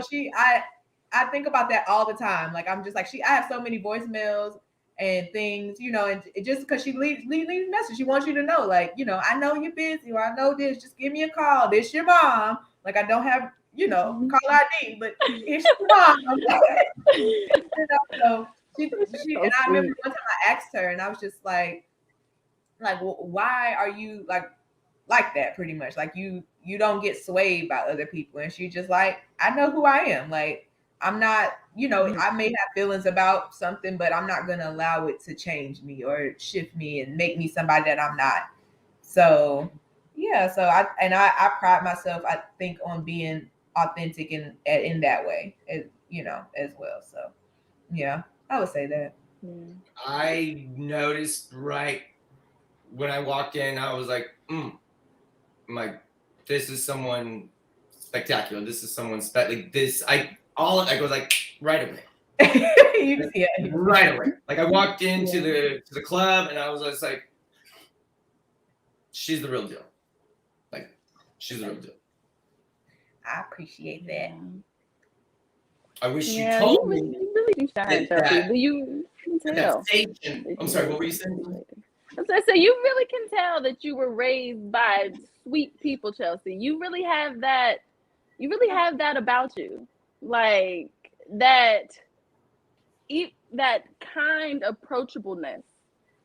I think about that all the time. Like, I'm just like, I have so many voicemails and things, you know, and it just because she leaves a message, she wants you to know, like, you know, I know you're busy, or I know this, just give me a call. This your mom. Like, I don't have, you know, call ID, but it's your mom. You know, so she and I remember one time I asked her, and I was just like, why are you like that? Pretty much, like, you don't get swayed by other people. And she just like, I know who I am. Like, I'm not, you know, I may have feelings about something, but I'm not going to allow it to change me or shift me and make me somebody that I'm not. So, yeah. So I pride myself, I think, on being authentic in that way, you know, as well. So, yeah, I would say that. I noticed right when I walked in, I was like, I'm like, this is someone spectacular. This is someone like this. I was like right away. Right away. Like I walked into the club and I was just like, she's the real deal. Like she's the real deal. I appreciate that. I wish you told me. You really do shine, Chelsie. You can tell. I'm sorry, what were you saying? So you really can tell that you were raised by sweet people, Chelsie. You really have that. You really have that about you, like that kind approachableness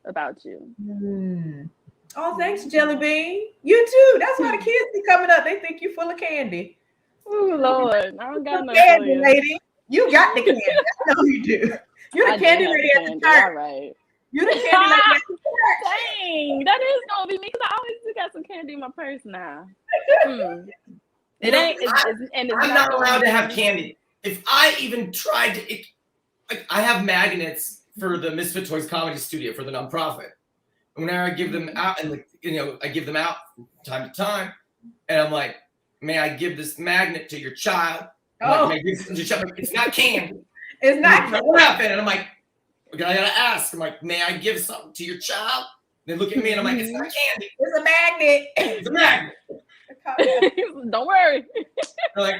about you. Oh, thanks, Jelly Bean. You too. That's why the kids be coming up. They think you full of candy. Oh Lord, I don't got no candy, lady. You got the candy. I know you do. You're the candy lady at the church. All right. You're the candy lady at the church. Dang, that is gonna be me because I always do got some candy in my purse now. It ain't. I'm not allowed to have candy. If I even tried to, like, I have magnets for the Misfit Toys Comedy Studio for the nonprofit. And whenever I give them out, and like, I give them out from time to time, and I'm like, may I give this magnet to your child? Like, it's not candy. It's not. What happened? And I'm like, okay, I gotta ask. I'm like, may I give something to your child? They look at me and I'm like, it's not candy. It's a magnet. It's a magnet. Don't worry. Like,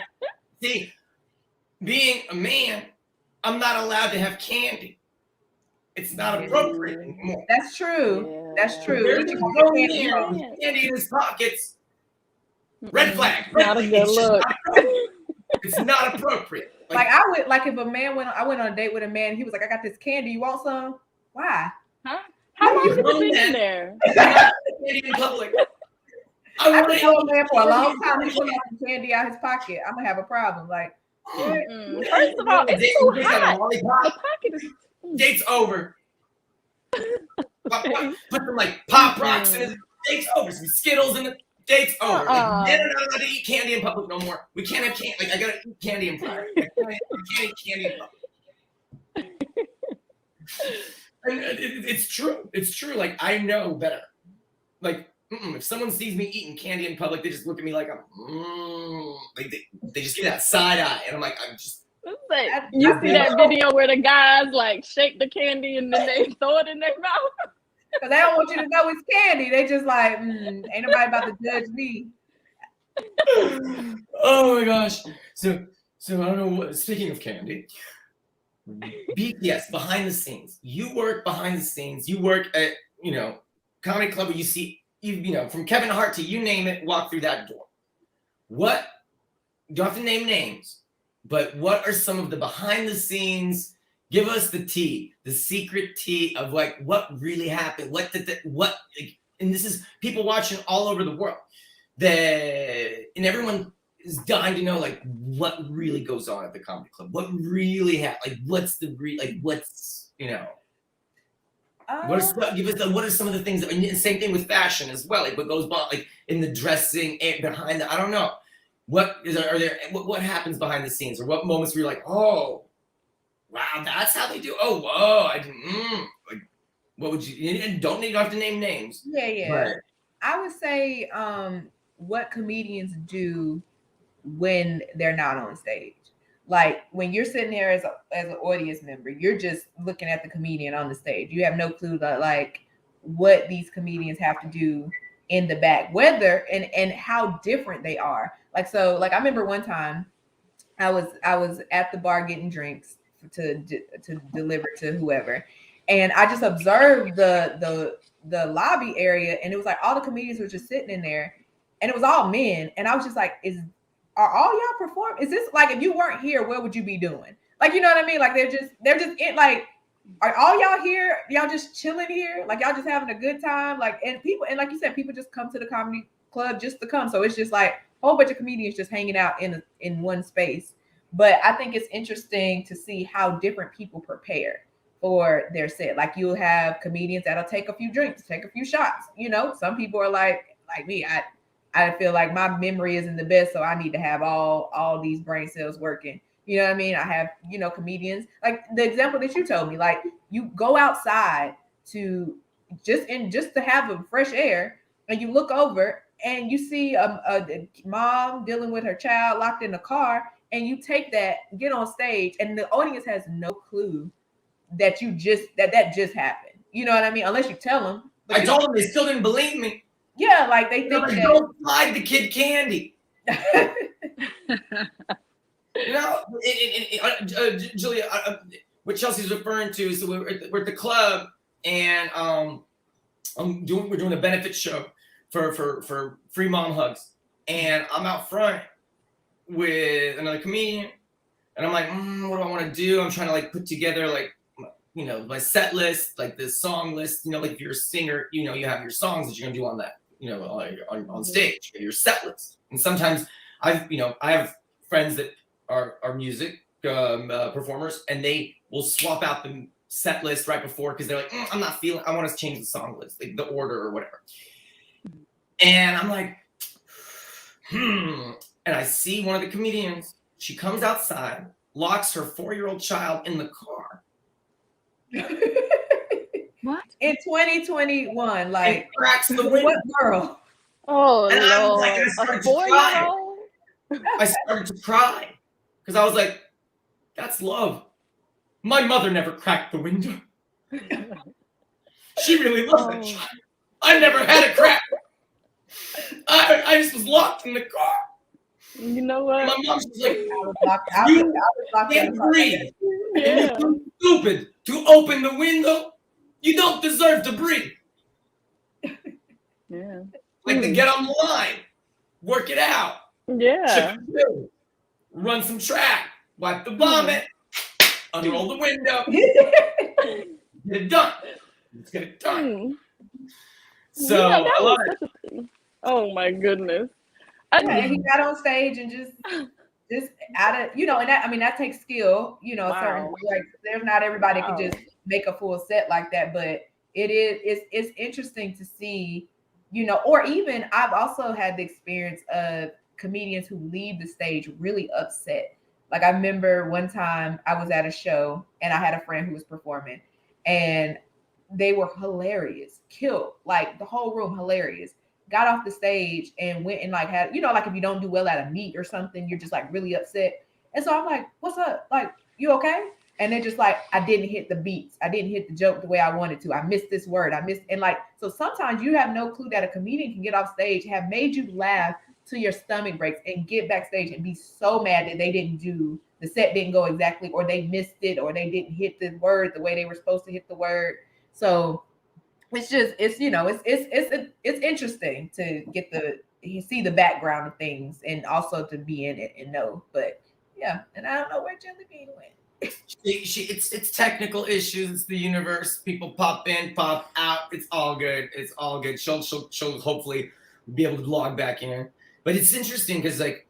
see, being a man, I'm not allowed to have candy. It's not appropriate anymore. That's true. Yeah. That's true. There's candy in his pockets. Red flag. Not a good look. It's not appropriate. Like I would, like if a man I went on a date with a man, he was like, I got this candy. You want some? Why? Huh? How long has it been in there? Candy in public. I've been knowing a man for a long time. He put some candy out his pocket. I'm gonna have a problem. Like, first of all, it's too hot. The pocket is. Date's over. Put some like Pop Rocks in it. Date's over. Some Skittles in it. Date's over. Like, they're not allowed to eat candy in public no more. We can't have candy. Like I gotta eat candy in private. I can't eat candy in public. And it's true. It's true. Like I know better. Like if someone sees me eating candy in public, they just look at me like I'm like they just give that side eye, and I'm like I'm just. You see that video where the guys like shake the candy and then they throw it in their mouth? Because they don't want you to know it's candy. They just like, ain't nobody about to judge me. Oh my gosh. So I don't know what, speaking of candy, BTS, behind the scenes. You work behind the scenes. You work at, comedy club where you see, from Kevin Hart to you name it, walk through that door. What, you don't have to name names, but what are some of the behind the scenes? Give us the tea, the secret tea of like what really happened. And this is people watching all over the world. And everyone is dying to know like what really goes on at the comedy club. What really happened? Like what's what are some of the things and same thing with fashion as well. Like what goes on like in the dressing and behind I don't know. What happens behind the scenes or what moments where you're like, oh, wow, that's how they do. Oh, whoa, I didn't. Like, what would you? And don't have to name names. Yeah. But I would say, what comedians do when they're not on stage. Like when you're sitting there as an audience member, you're just looking at the comedian on the stage. You have no clue that like what these comedians have to do in the back, whether and how different they are. Like so, like I remember one time, I was at the bar getting drinks to deliver to whoever, and I just observed the lobby area, and it was like all the comedians were just sitting in there, and it was all men, and I was just like, are all y'all perform? Is this like if you weren't here, what would you be doing? Like, you know what I mean? Like they're just in, like, are all y'all here? Y'all just chilling here? Like y'all just having a good time? Like, and like you said, people just come to the comedy club just to come. So it's just like a whole bunch of comedians just hanging out in one space. But I think it's interesting to see how different people prepare for their set. Like you'll have comedians that'll take a few drinks, take a few shots. Some people are like me. I feel like my memory isn't the best, so I need to have all these brain cells working. You know what I mean? I have, comedians like the example that you told me, like you go outside to, just to have a fresh air, and you look over and you see a mom dealing with her child locked in the car, and you take that, get on stage, and the audience has no clue that that just happened. You know what I mean? Unless you tell them. But I told them, they still didn't believe me. Yeah, like they think like, that. Don't slide the kid candy. Jaleah, what Chelsea's referring to, so we're at the club, and we're doing a benefit show for free mom hugs, and I'm out front with another comedian, and I'm like, what do I want to do? I'm trying to like put together like, my set list, like this song list, like if you're a singer, you have your songs that you're gonna do on that, on stage, your set list. And sometimes I have friends that are music performers, and they will swap out the set list right before because they're like, I want to change the song list, like the order or whatever. And I'm like, and I see one of the comedians. She comes outside, locks her 4-year-old child in the car. What? In 2021, like, and cracks the window. What girl? Oh, and Lord. I started A to cry. 4-year-old? I started to cry because I was like, that's love. My mother never cracked the window. She really loved that child. I never had a crack. I just was locked in the car. You know what? My mom was like, You can't breathe. Yeah. You're stupid to open the window. You don't deserve to breathe. Yeah. Like to get on the line, work it out. Yeah. Run some track, wipe the vomit, unroll the window, get it done. Let's get it done. So Yeah, I love it. Oh my goodness. And he got on stage and just out of, and that takes skill, certain, like, there's not everybody can just make a full set like that, but it's interesting to see, or even I've also had the experience of comedians who leave the stage really upset. Like, I remember one time I was at a show and I had a friend who was performing, and they were hilarious, killed, like the whole room hilarious. Got off the stage and went and like had, like if you don't do well at a meet or something, you're just like really upset. And so I'm like, what's up? Like, you okay? And they're just like, I didn't hit the beats. I didn't hit the joke the way I wanted to. I missed this word. And like, so sometimes you have no clue that a comedian can get off stage, have made you laugh till your stomach breaks, and get backstage and be so mad that the set didn't go exactly, or they missed it, or they didn't hit the word the way they were supposed to hit the word. So it's just, it's interesting to see the background of things, and also to be in it and know. But yeah, and I don't know where Jelly Bean went. It's technical issues. It's the universe. People pop in, pop out. It's all good. It's all good. She'll hopefully be able to log back in. But it's interesting because, like,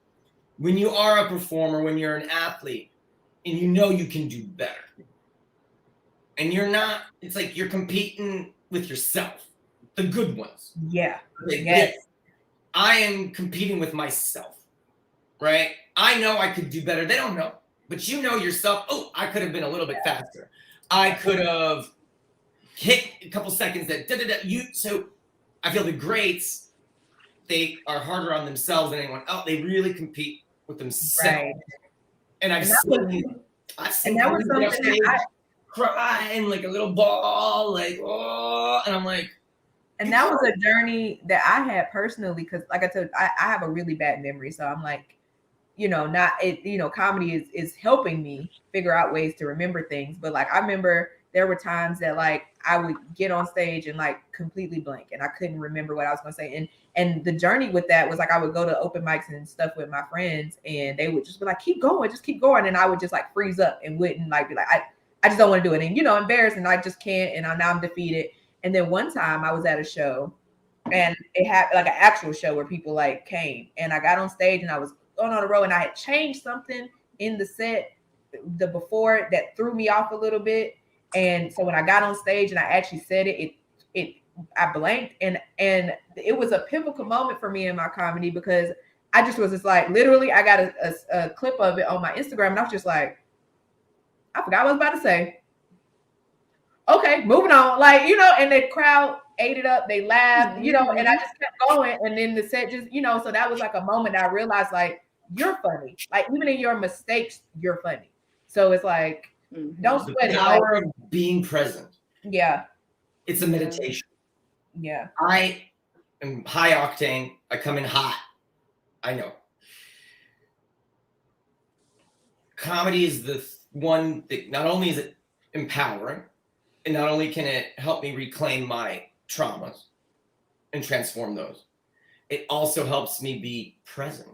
when you are a performer, when you're an athlete, and you can do better, and you're not, it's like you're competing with yourself, the good ones. Yeah. Yes. I am competing with myself, right? I know I could do better. They don't know, but you know yourself. Oh, I could have been a little bit faster. I could have hit a couple seconds so I feel the greats, they are harder on themselves than anyone else. They really compete with themselves. Right. And I've seen that was something that crying like a little ball, like, oh, and I'm like, and that was a journey that I had personally, because like I told, I have a really bad memory, so I'm like, comedy is helping me figure out ways to remember things. But like, I remember there were times that like I would get on stage and like completely blank, and I couldn't remember what I was going to say. And the journey with that was like, I would go to open mics and stuff with my friends, and they would just be like, keep going, just keep going. And I would just like freeze up and wouldn't like be like, I just don't want to do it. And, embarrassed, and I just can't. And now I'm defeated. And then one time I was at a show, and it had like an actual show where people like came, and I got on stage and I was going on the road, and I had changed something in the set before that threw me off a little bit. And so when I got on stage and I actually said it, I blanked, and it was a pivotal moment for me in my comedy, because I just was just like, literally, I got a clip of it on my Instagram, and I was just like, I forgot what I was about to say. okay, moving on. Like, you know, and the crowd ate it up. They laughed, you know, and I just kept going. And then the set just, you know, so that was like a moment I realized, like, you're funny. Like, even in your mistakes, you're funny. So it's like, don't sweat The it. power of being present. Yeah. It's a meditation. Yeah. I am high octane. I come in hot. I know. Comedy is the one that not only is it empowering, and not only can it help me reclaim my traumas and transform those, it also helps me be present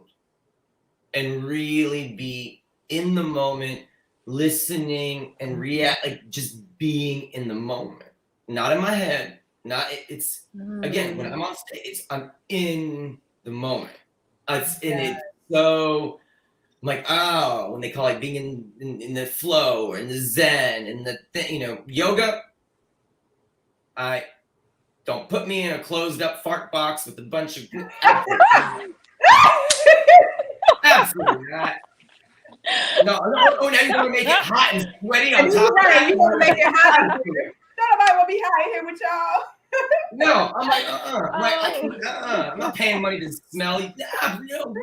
and really be in the moment, listening and react, like just being in the moment, not in my head. Not it's again when I'm on stage, I'm in the moment. It's in it. So I'm like, oh, when they call it being in the flow or in the zen and the thing, you know, yoga. I don't put me in a closed up fart box with a bunch of absolutely not. No, oh, now you're gonna make it hot and sweaty on top of that. You want to make it hot. Nobody will be hot in here with y'all. No, I'm like, I'm like, I'm not paying money to smell you. No,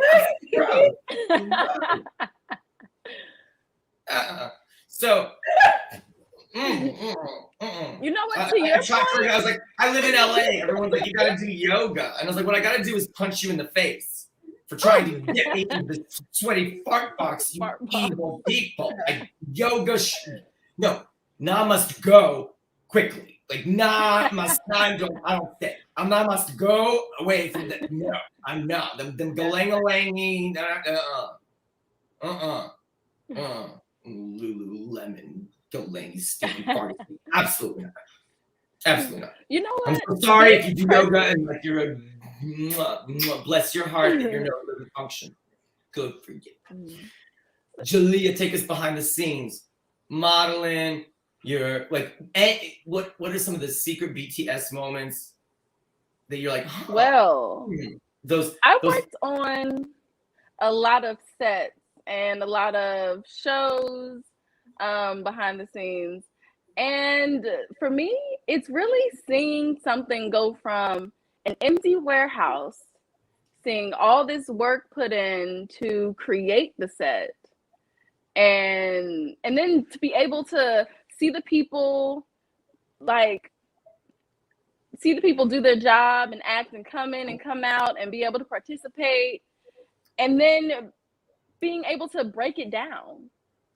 So, you know what? I was like, I live in LA. Everyone's like, you gotta do yoga, and I was like, what I gotta do is punch you in the face for trying to get me into the sweaty fart box. You evil people. Like, yoga. No, must go quickly. Like, must not go. I don't think. I'm not must go away from that. No, I'm not. Them galang-a-langy. Lululemon, galang, stupid party. Absolutely not. Absolutely not. You know what? I'm so sorry if you do yoga and like you're a bless your heart that you're no living function. Good for you. Jaleah, take us behind the scenes. Modeling. You're like, what are some of the secret BTS moments that you're like, well, I worked on a lot of sets and a lot of shows behind the scenes. And for me, it's really seeing something go from an empty warehouse, seeing all this work put in to create the set, and then to be able to see the people do their job and act and come in and come out and be able to participate, and then being able to break it down.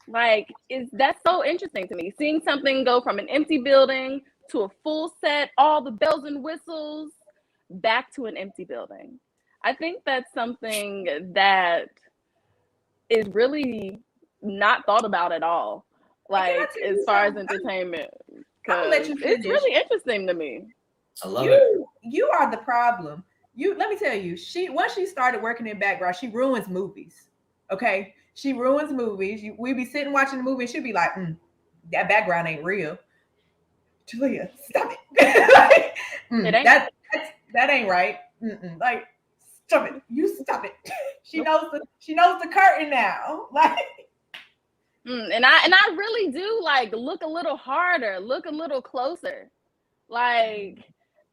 Like, that's so interesting to me, seeing something go from an empty building to a full set, all the bells and whistles, back to an empty building. I think that's something that is really not thought about at all, like, as far as entertainment. It's really interesting to me. I love it. You are the problem. Let me tell you, once she started working in background, she ruins movies. Okay, she ruins movies. We be sitting watching the movie, and she'd be like, "That background ain't real." Jaleah, stop it. That ain't right. Like, stop it. You stop it. She knows the curtain now. Like. And I really do like look a little harder, look a little closer. Like,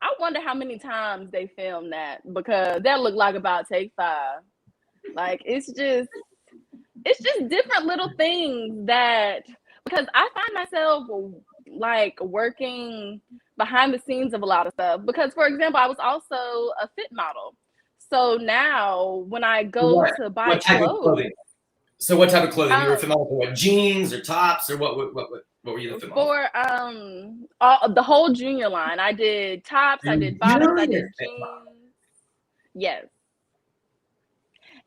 I wonder how many times they filmed that, because that looked like about take 5. Like, it's just different little things that, because I find myself like working behind the scenes of a lot of stuff. Because, for example, I was also a fit model. So now when I go to buy clothes. So what type of clothing? You were fit model for what? Jeans or tops or what were you the fit model for? The whole junior line. I did tops, I did bottoms, I did jeans. Yes.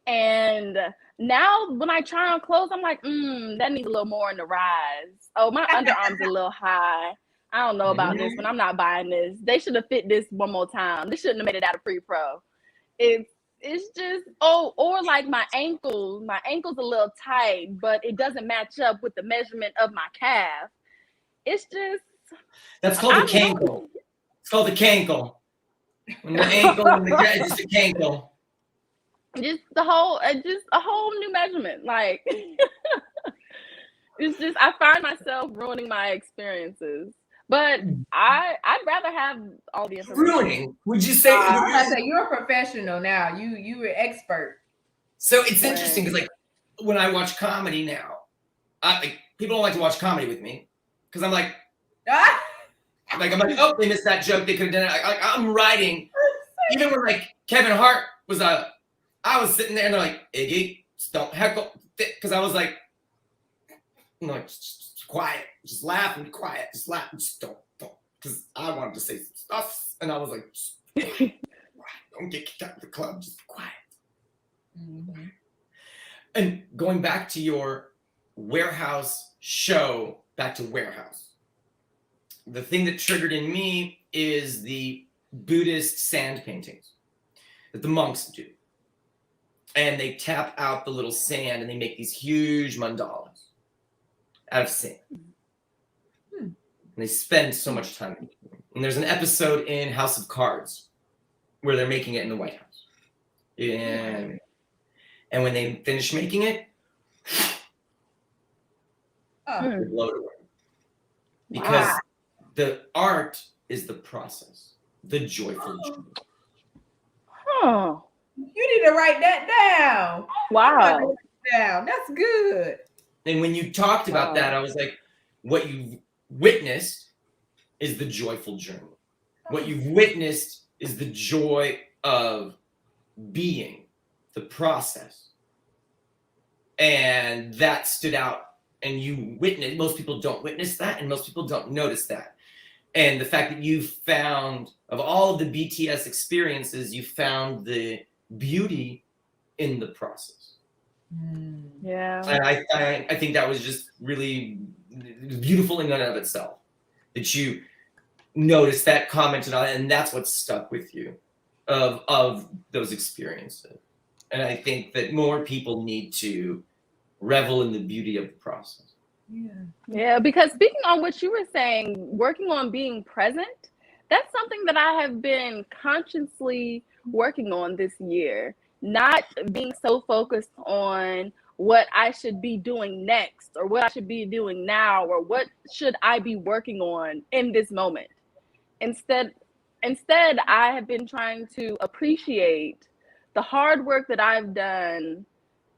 And now when I try on clothes, I'm like, that needs a little more in the rise. Oh, my underarms a little high. I don't know about this one. I'm not buying this. They should have fit this one more time. They shouldn't have made it out of pre-pro. It's just, or like my ankle's a little tight, but it doesn't match up with the measurement of my calf. It's just, that's called a cankle. It's called a cankle. When the ankle and the calf is just a cankle. Just a whole new measurement. Like, it's just, I find myself ruining my experiences But I'd rather have all the information. Ruining? Would you say? I was about to say you're a professional now. You're an expert. So it's interesting because, like, when I watch comedy now, people don't like to watch comedy with me because I'm like, oh, they missed that joke. They could have done it. I'm writing. Even when like Kevin Hart was I was sitting there and they're like, Iggy, just don't heckle, because I was like, just quiet, just laugh and be quiet, just laugh, just don't, because I wanted to say some stuff, and I was like, just quiet. Don't get kicked out of the club, just quiet. Mm-hmm. And going back to your warehouse show, back to warehouse, the thing that triggered in me is the Buddhist sand paintings that the monks do. And they tap out the little sand and they make these huge mandalas out of sand. And they spend so much time making them. And there's an episode in House of Cards where they're making it in the White House. And when they finish making it, they blow it away. Because the art is the process, the joyful journey. Oh. You need to write that down. Wow. That's good. And when you talked about that, I was like, what you've witnessed is the joyful journey. What you've witnessed is the joy of being, the process. And that stood out. And you witnessed, most people don't witness that, and most people don't notice that. And the fact that you found, of all of the BTS experiences, you found the beauty in the process. Yeah. And I think that was just really beautiful in and of itself. That you noticed that, commented on it, and that's what stuck with you of those experiences. And I think that more people need to revel in the beauty of the process. Yeah, because speaking on what you were saying, working on being present, that's something that I have been consciously working on this year. Not being so focused on what I should be doing next, or what I should be doing now, or what should I be working on in this moment. Instead, I have been trying to appreciate the hard work that I've done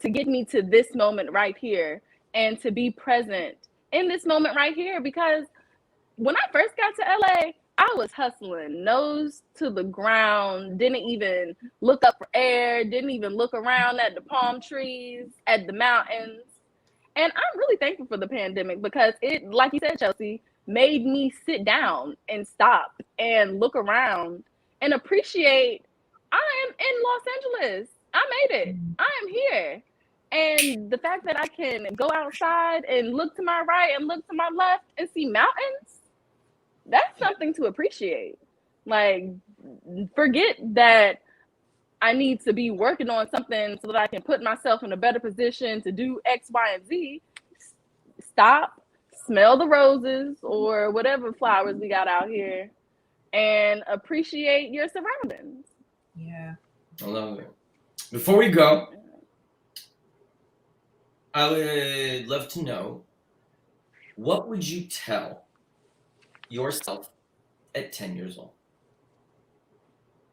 to get me to this moment right here, and to be present in this moment right here. Because when I first got to LA, I was hustling, nose to the ground, didn't even look up for air, didn't even look around at the palm trees, at the mountains. And I'm really thankful for the pandemic, because it, like you said, Chelsie, made me sit down and stop and look around and appreciate I am in Los Angeles. I made it. I am here. And the fact that I can go outside and look to my right and look to my left and see mountains, that's something to appreciate. Like, forget that I need to be working on something so that I can put myself in a better position to do X, Y, and Z. Stop, smell the roses or whatever flowers we got out here, and appreciate your surroundings. Yeah. I love it. Before we go, I would love to know, what would you tell yourself at 10 years old?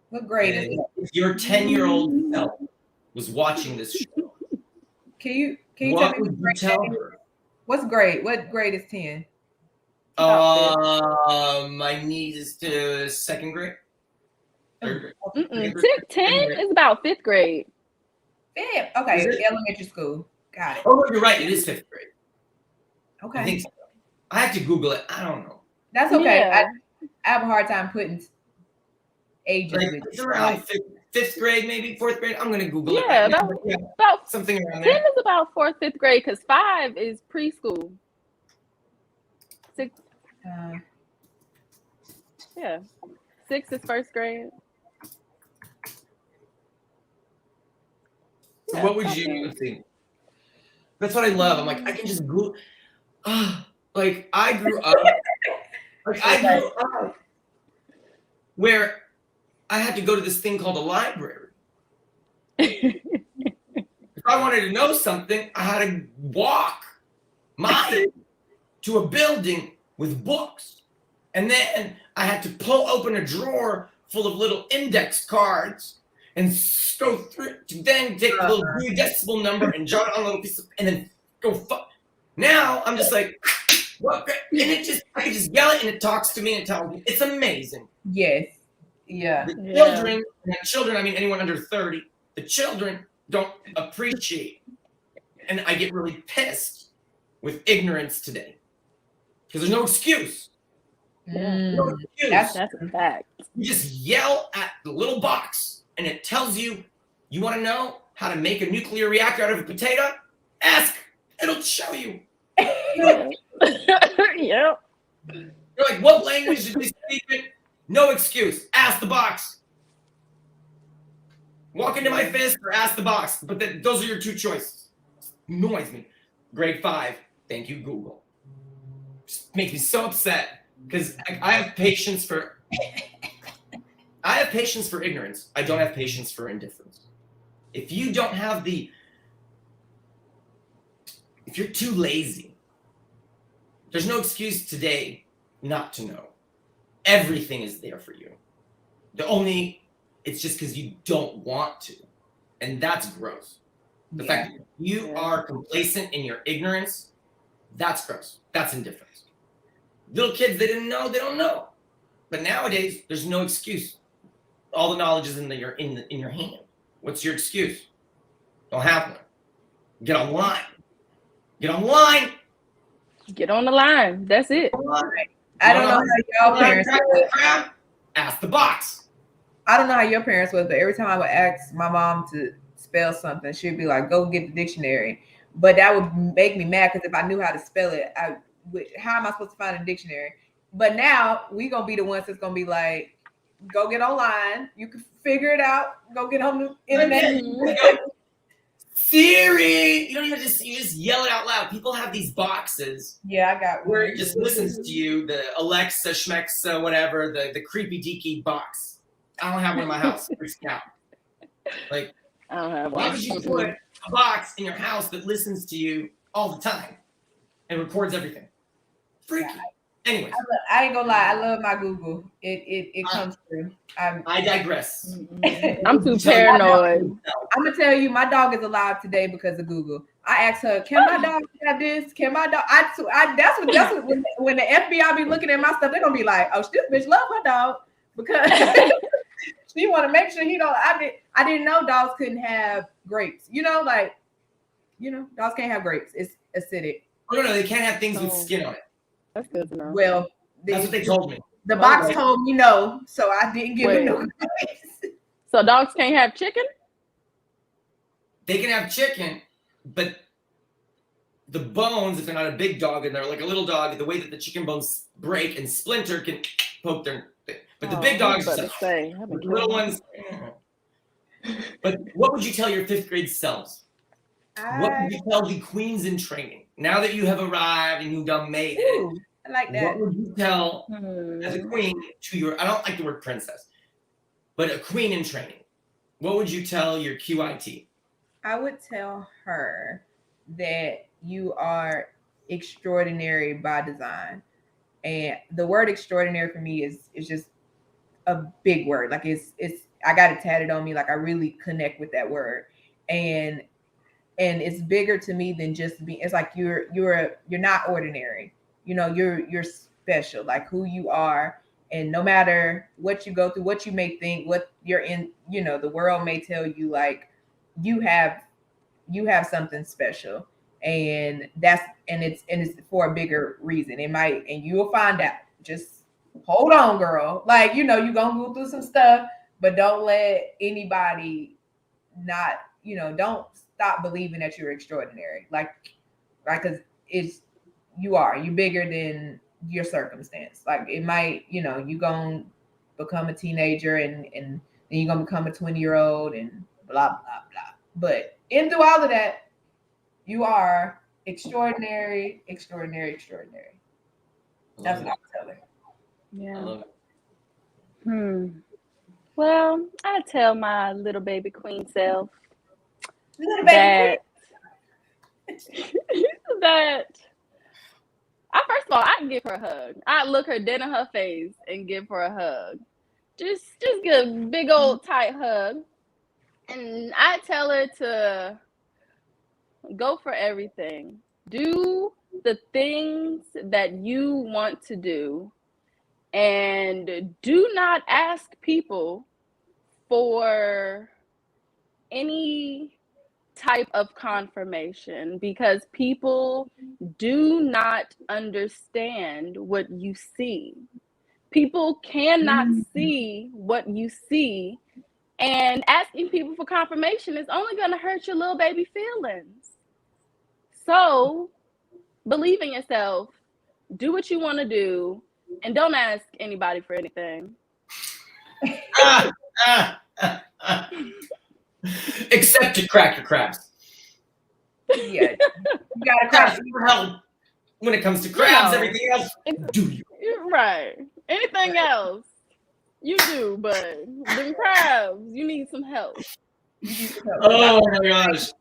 What grade is it? If your 10-year-old self was watching this show, can you what tell me would you tell her? What's grade? What grade is 10? My niece is to second grade. Third grade. 10 is about 5th grade. Okay, elementary school. Got it. Oh, no, you're right. It is 5th grade. Okay. I think so. I have to Google it. I don't know. That's okay. Yeah. I have a hard time putting ages. Like, it's around 5th grade, maybe 4th grade. I'm going to Google it. Yeah, Right about something around 10 there. is about 4th, 5th grade, because 5 is preschool. 6. Yeah. 6 is 1st grade. So Yeah, what would you think? That's what I love. I'm like, I can just Google. Like, I grew up. Where I had to go to this thing called a library. If I wanted to know something, I had to walk miles to a building with books. And then I had to pull open a drawer full of little index cards and go through to then take the little decimal number and jot it on a little piece of, and then go Now I'm just like, what? And I can just yell it and it talks to me and tells me. It's amazing. Yes. Yeah. The children, I mean anyone under 30, the children don't appreciate. And I get really pissed with ignorance today. Because there's no excuse. No excuse. That's a fact. You just yell at the little box and it tells you, you want to know how to make a nuclear reactor out of a potato? Ask. It'll show you. Yep. You're like, what language did they speak in? No excuse. Ask the box. Walk into my fist or ask the box. But those are your two choices. Annoys me. Grade 5. Thank you, Google. Just makes me so upset because I have patience for ignorance. I don't have patience for indifference. If you don't have if you're too lazy, there's no excuse today not to know. Everything is there for you. It's just because you don't want to. And that's gross. The fact that you are complacent in your ignorance, that's gross. That's indifference. Little kids, they didn't know, they don't know. But nowadays, there's no excuse. All the knowledge is in your hand. What's your excuse? Don't have one. Get online. Get online. Get on the line. That's it. I don't know how y'all parents was. Ask the box. I don't know how your parents was, but every time I would ask my mom to spell something, she'd be like, go get the dictionary. But that would make me mad because if I knew how to spell it, how am I supposed to find a dictionary? But now we gonna be the ones that's gonna be like, go get online. You can figure it out. Go get on the internet. Siri. You don't even you just yell it out loud. People have these boxes. Yeah, I got where it just listens to you. The Alexa, Schmexa, whatever. The creepy deaky box. I don't have one in my house. It freaks me out. Like, I don't have why one. would you put a box in your house that listens to you all the time and records everything? Freaky. Anyways, I ain't gonna lie. I love my Google. It comes through. I digress. I'm too paranoid. I'm gonna tell you, my dog is alive today because of Google. I asked her, "Can my dog have this? Can my dog?" That's what when the FBI be looking at my stuff, they're gonna be like, "Oh, this bitch love her dog because she want to make sure he don't." I didn't know dogs couldn't have grapes. Dogs can't have grapes. It's acidic. Oh no, they can't have things with skin on it. That's good to know. Well, that's what they told me. The box told me no, so I didn't give it no grapes. So dogs can't have chicken? They can have chicken, but the bones, if they're not a big dog and they're like a little dog, the way that the chicken bones break and splinter can poke their thing. But the big dogs, the little ones. But what would you tell your 5th grade selves? What would you tell the queens in training? Now that you have arrived and you've done made it, I like that. What would you tell as a queen to your, I don't like the word princess, but a queen in training? What would you tell your QIT? I would tell her that you are extraordinary by design. And the word extraordinary for me is just a big word. Like it's I got it tatted on me. Like I really connect with that word. And it's bigger to me than just being, it's like you're not ordinary. You're special, like who you are. And no matter what you go through, what you may think, what you're in, the world may tell you, like you have something special. And it's for a bigger reason. It might, and you will find out. Just hold on, girl. Like, you're gonna go through some stuff, but don't let anybody don't stop believing that you're extraordinary. Like, because you're bigger than your circumstance. Like it might, you gonna become a teenager and then you're gonna become a 20-year-old and blah, blah, blah. But into all of that, you are extraordinary, extraordinary, extraordinary. That's what I would tell her. Yeah. I love it. Well, I tell my little baby queen self that first of all, I'd give her a hug. I'd look her dead in her face and give her a hug. Just give a big old tight hug. And I tell her to go for everything. Do the things that you want to do. And do not ask people for any type of confirmation, because people do not understand what you see. People cannot see what you see, and asking people for confirmation is only going to hurt your little baby feelings. So believe in yourself, do what you want to do, and don't ask anybody for anything. Except to crack your crabs. Yeah, you gotta crack. Ask for help when it comes to crabs. Everything else, do you? Right. Anything else, you do, but them crabs, you need some help. Oh my gosh.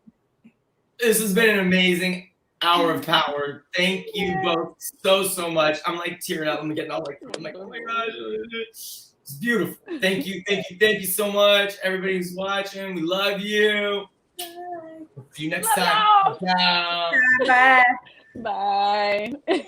This has been an amazing hour of power. Thank you both so much. I'm like tearing up. I'm getting all like, I'm like, oh my gosh. It's beautiful. Thank you so much. Everybody who's watching, we love you. See you next time. Bye. Bye. Bye.